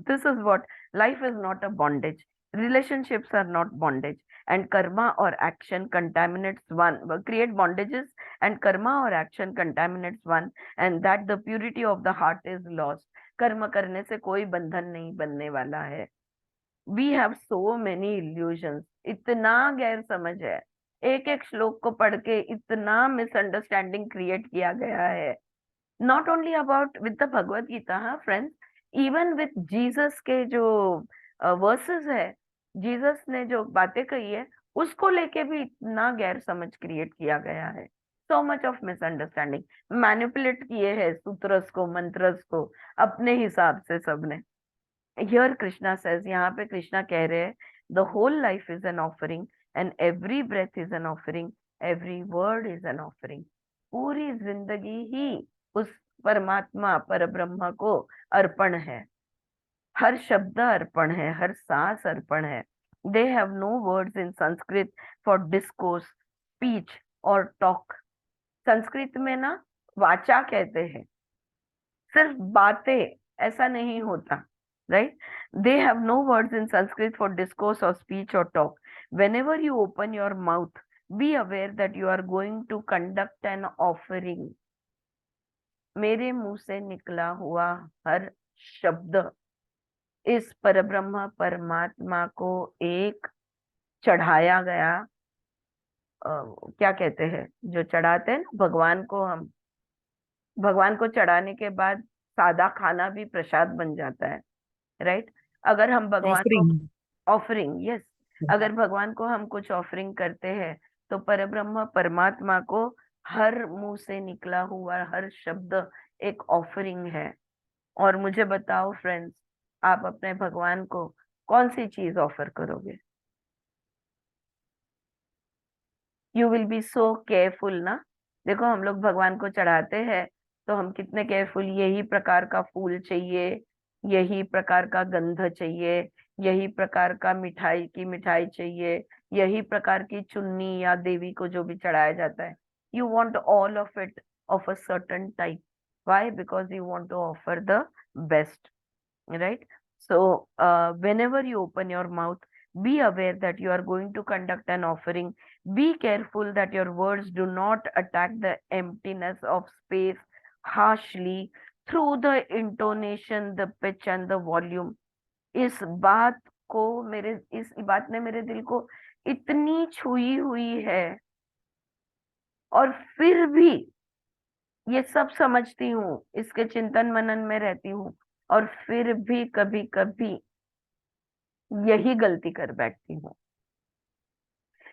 this is what life is not a bondage, relationships are not bondage, and karma or action contaminates one, create bondages, and karma or action contaminates one, and that the purity of the heart is lost. कर्म करने से कोई बंधन नहीं बनने वाला है। We have so many illusions, इतना गैर समझ है, एक एक श्लोक को पढ़ के इतना मिसअंडरस्टैंडिंग क्रिएट किया गया है। Not only about with the Bhagavad Gita, हाँ friends, even with Jesus के जो वर्सेस है, जीसस ने जो बातें कही है, उसको लेके भी इतना गैर समझ क्रिएट किया गया है। So much of misunderstanding, manipulate किए हैं सूत्रस को, मंत्रस को अपने हिसाब से सबने। हियर कृष्णा सेज, यहाँ पे कृष्णा कह रहे हैं, the whole life is an offering and every breath is an offering, every word is an offering. पूरी जिंदगी ही उस परमात्मा पर ब्रह्म को अर्पण है। हर शब्द अर्पण है, हर सांस अर्पण है। They have no words in Sanskrit for discourse, speech और टॉक। संस्कृत में ना वाचा कहते हैं, सिर्फ बातें, ऐसा नहीं होता, right? They have no words in Sanskrit for discourse और स्पीच और talk. whenever you open your mouth, be aware that you are going to conduct an offering। मेरे मुंह से निकला हुआ हर शब्द इस परब्रह्म परमात्मा को एक चढ़ाया गया, क्या कहते हैं जो चढ़ाते हैं ना भगवान को, हम भगवान को चढ़ाने के बाद सादा खाना भी प्रसाद बन जाता है, राइट? अगर हम भगवान को ऑफरिंग। ऑफरिंग, यस, अगर भगवान को हम कुछ ऑफरिंग करते हैं तो परब्रह्म परमात्मा को हर मुंह से निकला हुआ हर शब्द एक ऑफरिंग है। और मुझे बताओ फ्रेंड्स, आप अपने भगवान को कौन सी चीज ऑफर करोगे? You will be so careful ना। देखो हम लोग भगवान को चढ़ाते हैं तो हम कितने केयरफुल, यही प्रकार का फूल चाहिए, यही प्रकार का गंध चाहिए, यही प्रकार का मिठाई की मिठाई चाहिए, यही प्रकार की चुन्नी या देवी को जो भी चढ़ाया जाता है, you want all of it of a certain type. Why? Because you want to offer the best, right? So whenever you open your mouth, be aware that you are going to conduct an offering. Be careful that your words do not attack the emptiness of space harshly through the intonation, the pitch and the volume। इस बात को इस बात ने मेरे दिल को इतनी छुई हुई है, और फिर भी ये सब समझती हूँ, इसके चिंतन मनन में रहती हूँ, और फिर भी कभी कभी यही गलती कर बैठती हूँ।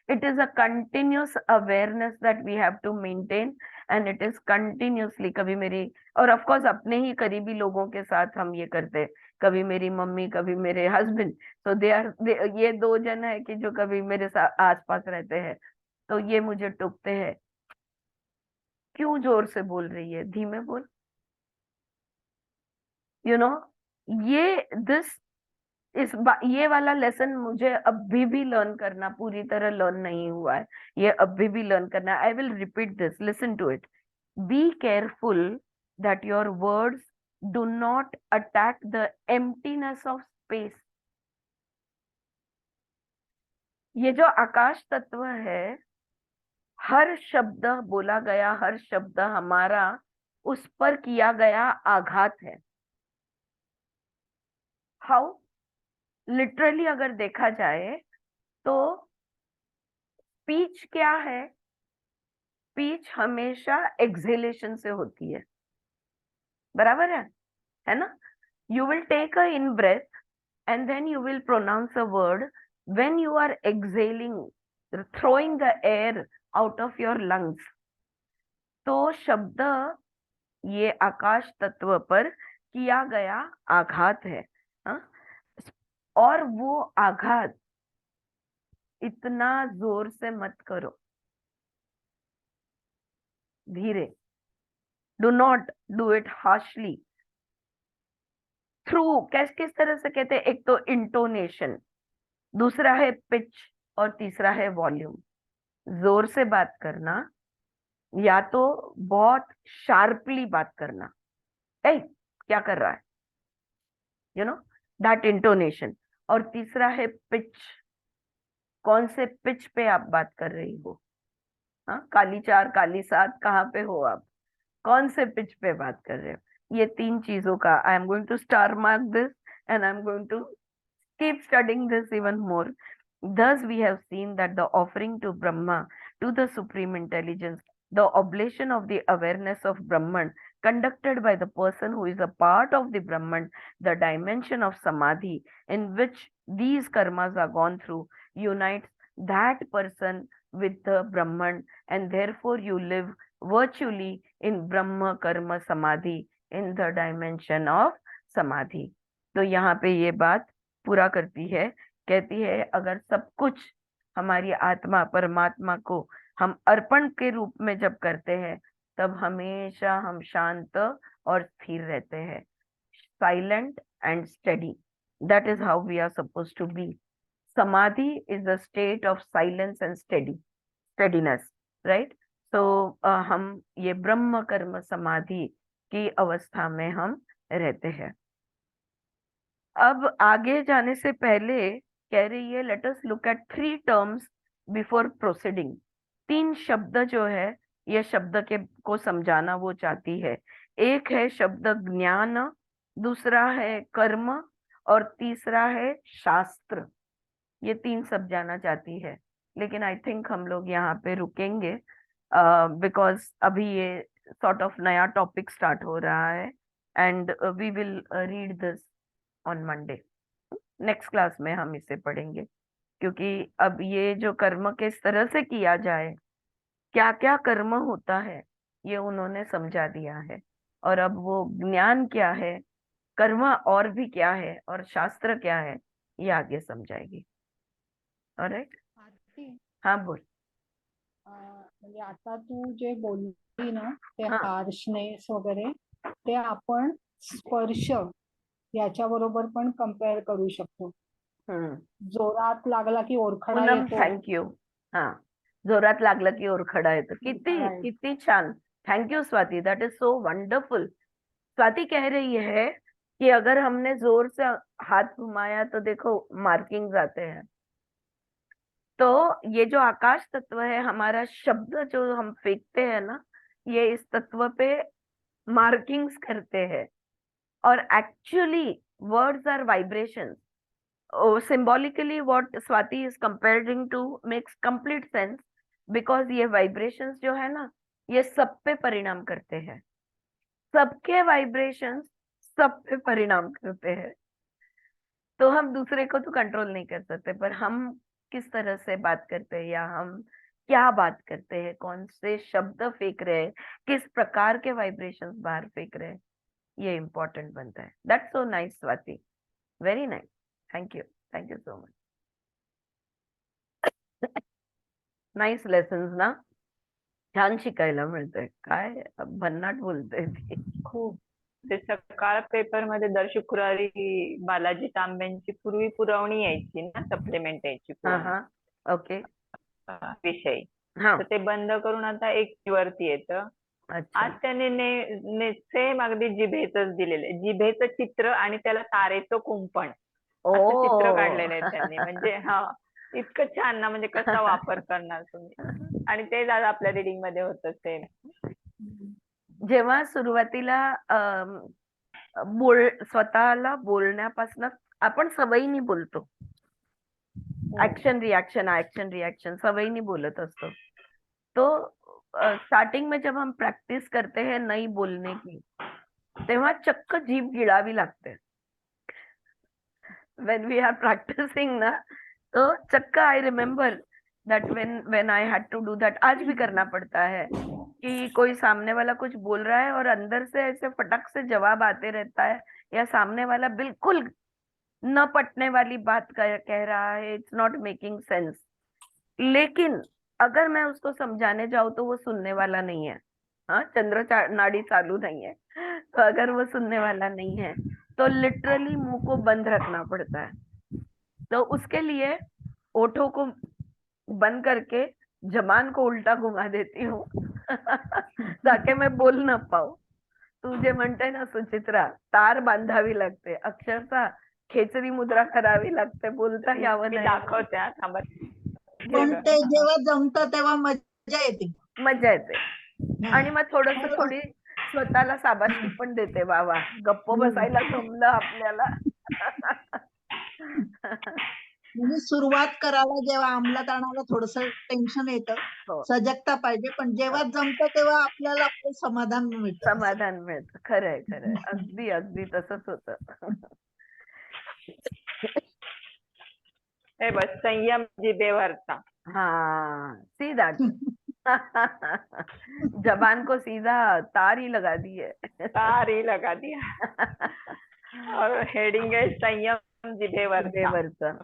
It is a continuous awareness that we have to maintain, and it is continuously. कभी मेरी, और ऑफ कोर्स अपने ही करीबी लोगों के साथ हम ये करते हैं, कभी मेरी मम्मी, कभी मेरे हस्बैंड, तो ये दो जन है कि जो कभी मेरे साथ आसपास रहते हैं, तो ये मुझे टोकते हैं, क्यों जोर से बोल रही है, धीमे बोल। यू नो, ये ये वाला लेसन मुझे अभी भी लर्न करना, पूरी तरह लर्न नहीं हुआ है, ये अभी भी लर्न करना है। I will repeat this, listen to it. Be careful that your words do not attack the emptiness of space. ये जो आकाश तत्व है, हर शब्द बोला गया, हर शब्द हमारा उस पर किया गया आघात है। हाउ? लिटरली अगर देखा जाए तो स्पीच क्या है? स्पीच हमेशा एक्सहेलेशन से होती है, बराबर है ना? You will take a in breath and then you will pronounce a word when you are exhaling, throwing the air out of your lungs। तो शब्द ये आकाश तत्व पर किया गया आघात है, हाँ? और वो आघात इतना जोर से मत करो, धीरे। Do not do it harshly. Through किस तरह से कहते हैं? एक तो इंटोनेशन, दूसरा है पिच, और तीसरा है वॉल्यूम। जोर से बात करना, या तो बहुत शार्पली बात करना, ए क्या कर रहा है, यू नो, दैट इंटोनेशन। और तीसरा है पिच, कौन से पिच पे आप बात कर रही हो, हाँ? काली 4 काली 7 कहाँ पे हो आप, कौन से पिच पे बात कर रहे हो? ये 3 चीजों का I am going to star mark this, and I am going to keep studying this even more. Thus we have seen that the offering to Brahma, to the supreme intelligence, the oblation of the awareness of Brahman conducted by the person who is a part of the Brahman, the dimension of samadhi in which these karmas are gone through, unites that person with the Brahman, and therefore you live virtually in Brahma karma samadhi in the dimension of samadhi। तो यहाँ पे ये बात पूरा करती है, कहती है अगर सब कुछ हमारी आत्मा परमात्मा को हम अर्पण के रूप में जब करते हैं तब हमेशा हम शांत और स्थिर रहते हैं, silent and steady. That is how we are suppose to be. Samadhi is a state of silence and steadiness, right? तो हम ये ब्रह्म कर्म समाधि की अवस्था में हम रहते हैं. अब आगे जाने से पहले कह रही है, let us look at 3 terms before proceeding. 3 शब्द जो है, ये शब्द के को समझाना वो चाहती है. एक है शब्द ज्ञान, दूसरा है कर्म, और तीसरा है शास्त्र. ये 3 सब जाना चाहती है, लेकिन आई थिंक हम लोग यहाँ पे रुकेंगे बिकॉज अभी ये सॉर्ट ऑफ नया टॉपिक स्टार्ट हो रहा है, and we will read this on Monday. Next class में हम इसे पढ़ेंगे, क्योंकि अब ये जो कर्म किस तरह से किया जाए, क्या क्या कर्म होता है, ये उन्होंने समझा दिया है. और अब वो ज्ञान क्या है, कर्म और भी क्या है, और शास्त्र क्या है, ये आगे समझाएगी. ऑलराइट. आरती, हाँ बोल. म्हणजे आता तू जे बोलली ना ते हाँ. हार्शनेस वगैरे ते आपण स्पर्श याच्या बरोबर पण कम्पेअर करू शकतो. जोरात लागला की ओरखडा पूनम येतो. थँक्यू. हा, जोरात लागलं की ओरखडा येतो. किती Right. किती छान. Thank you Swati, that is so wonderful. Swati कह रही है कि अगर हमने जोर से हाथ घुमाया तो देखो मार्किंग्स आते हैं. तो ये जो आकाश तत्व है, हमारा शब्द जो हम फेंकते हैं ना, ये इस तत्व पे मार्किंग्स करते हैं. और actually words are vibrations. Symbolically what Swati is comparing to makes complete sense, because ये vibrations जो है ना, ये सब पे परिणाम करते हैं. सबके vibrations सब पे परिणाम करते हैं. तो हम दूसरे को तो कंट्रोल नहीं कर सकते, पर हम किस तरह से बात करते हैं, या हम क्या बात करते हैं, कौन से शब्द फेंक रहे हैं, किस प्रकार के वाइब्रेशंस बाहर फेंक रहे हैं, ये इम्पोर्टेंट बनता है. That's so nice Swati, very nice. Thank you so much. Nice lessons ना, छान शिकायला मिळतंय. काय भन्नाट बोलते ती. खूप. ते सकाळ पेपर मध्ये दर शुक्रवारी बालाजी तांब्यांची पूर्वी पुरवणी यायची ना, सप्लिमेंट यायची हा पूर्ण, हा. ओके. विषय. हा. तर ते बंद करून आता 1 वरती येतं. अच्छा. आज त्याने सेम अगदी जिभेचंच दिलेलं आहे. जिभेचं चित्र आणि त्याला तारेचं कुंपण असं चित्र काढलेलं आहे त्यांनी. म्हणजे हा, इतकं छान ना, म्हणजे कसा वापर करणार तुम्ही. आणि ते आपल्या रिडिंग मध्ये होतं सेम. जेव्हा सुरुवातीला स्वतःला बोलण्यापासून आपण सवयीने बोलतो. एक्शन रिएक्शन सवयीने बोलत असतो. तो स्टार्टिंग में जब हम प्रैक्टिस करते हैं नहीं बोलने की, तेव्हा चक्क जीभ गिळावी लागते. when we are practicing ना, तो चक्का I remember that when I had to do that, आज भी करना पड़ता है कि कोई सामने वाला कुछ बोल रहा है और अंदर से ऐसे फटक से जवाब आते रहता है, या सामने वाला बिल्कुल न पटने वाली बात कह रहा है, इट्स नॉट मेकिंग सेंस, लेकिन अगर मैं उसको समझाने जाऊं तो वो सुनने वाला नहीं है. हाँ, चंद्र नाड़ी चालू नहीं है, तो अगर वो सुनने वाला नहीं है तो लिटरली मुंह को बंद रखना पड़ता है. तो उसके लिए ओठों को बंद करके जबान को उल्टा घुमा देती हूँ ताकि मैं बोल ना पाऊ. तू जे म्हणते ना सुचित्रा, तार बांधावी लागते, अक्षरशः खेचरी मुद्रा करावी लागते, बोलता यावं मी नाही. दाखवते हा, थांबा. पण ते जेव्हा जमतं तेव्हा मजा येते. मजा येते. आणि मग थोडी स्वतःला शाबासकी पण देते, वा वा, गप्प बसायला जमलं आपल्याला. म्हणजे सुरुवात करायला जेव्हा अंमलात आणायला थोडस टेन्शन येतं, हो, सजगता पाहिजे, पण जेव्हा जमतं तेव्हा आपल्याला आपलं समाधान मिळतं. समाधान मिळतं. खरंय खरंय, अगदी अगदी तसंच होतं. हे बस, संयम जिभेवरचा. हाँ, सी दैट. जबान को सीधा तार ही लगा दी है. तार ही लगा दिया. और हेडिंग है संयम जिभेवरचा. देवरचं.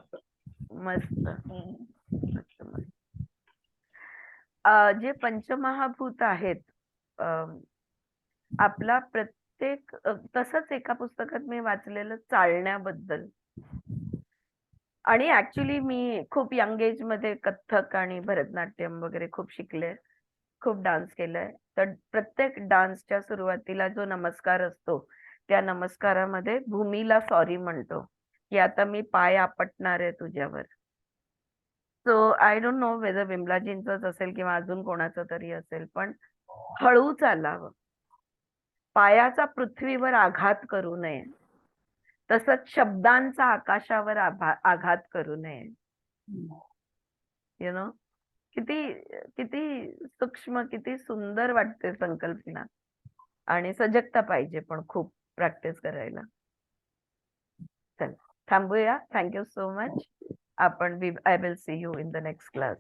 मस्त. हम्म. मस्त. जे पंचमहाभूत आहेत, आपला प्रत्येक तसंच एका पुस्तकात मी वाचलेलं चालण्याबद्दल. आणि ऍक्च्युली मी खूप यंग एज मध्ये कथ्थक आणि भरतनाट्यम वगैरे खूप शिकले, खूप डान्स केलाय. तर प्रत्येक डान्सच्या सुरुवातीला जो नमस्कार असतो, त्या नमस्कारामध्ये भूमीला सॉरी म्हणतो, की आता मी पाय आपटणार आहे तुझ्यावर. सो आय डोंट नो वेदर विमलाजींचंच असेल किंवा अजून कोणाचं तरी असेल, पण हळू चालावं, पायाचा पृथ्वीवर आघात करू नये, तसंच शब्दांचा आकाशावर आघात करू नये. यु नो, किती किती सूक्ष्म, किती सुंदर वाटते संकल्पना. आणि सजगता पाहिजे पण खूप प्रॅक्टिस करायला. चल थांबूया. Thank you so much. I will see you in the next class.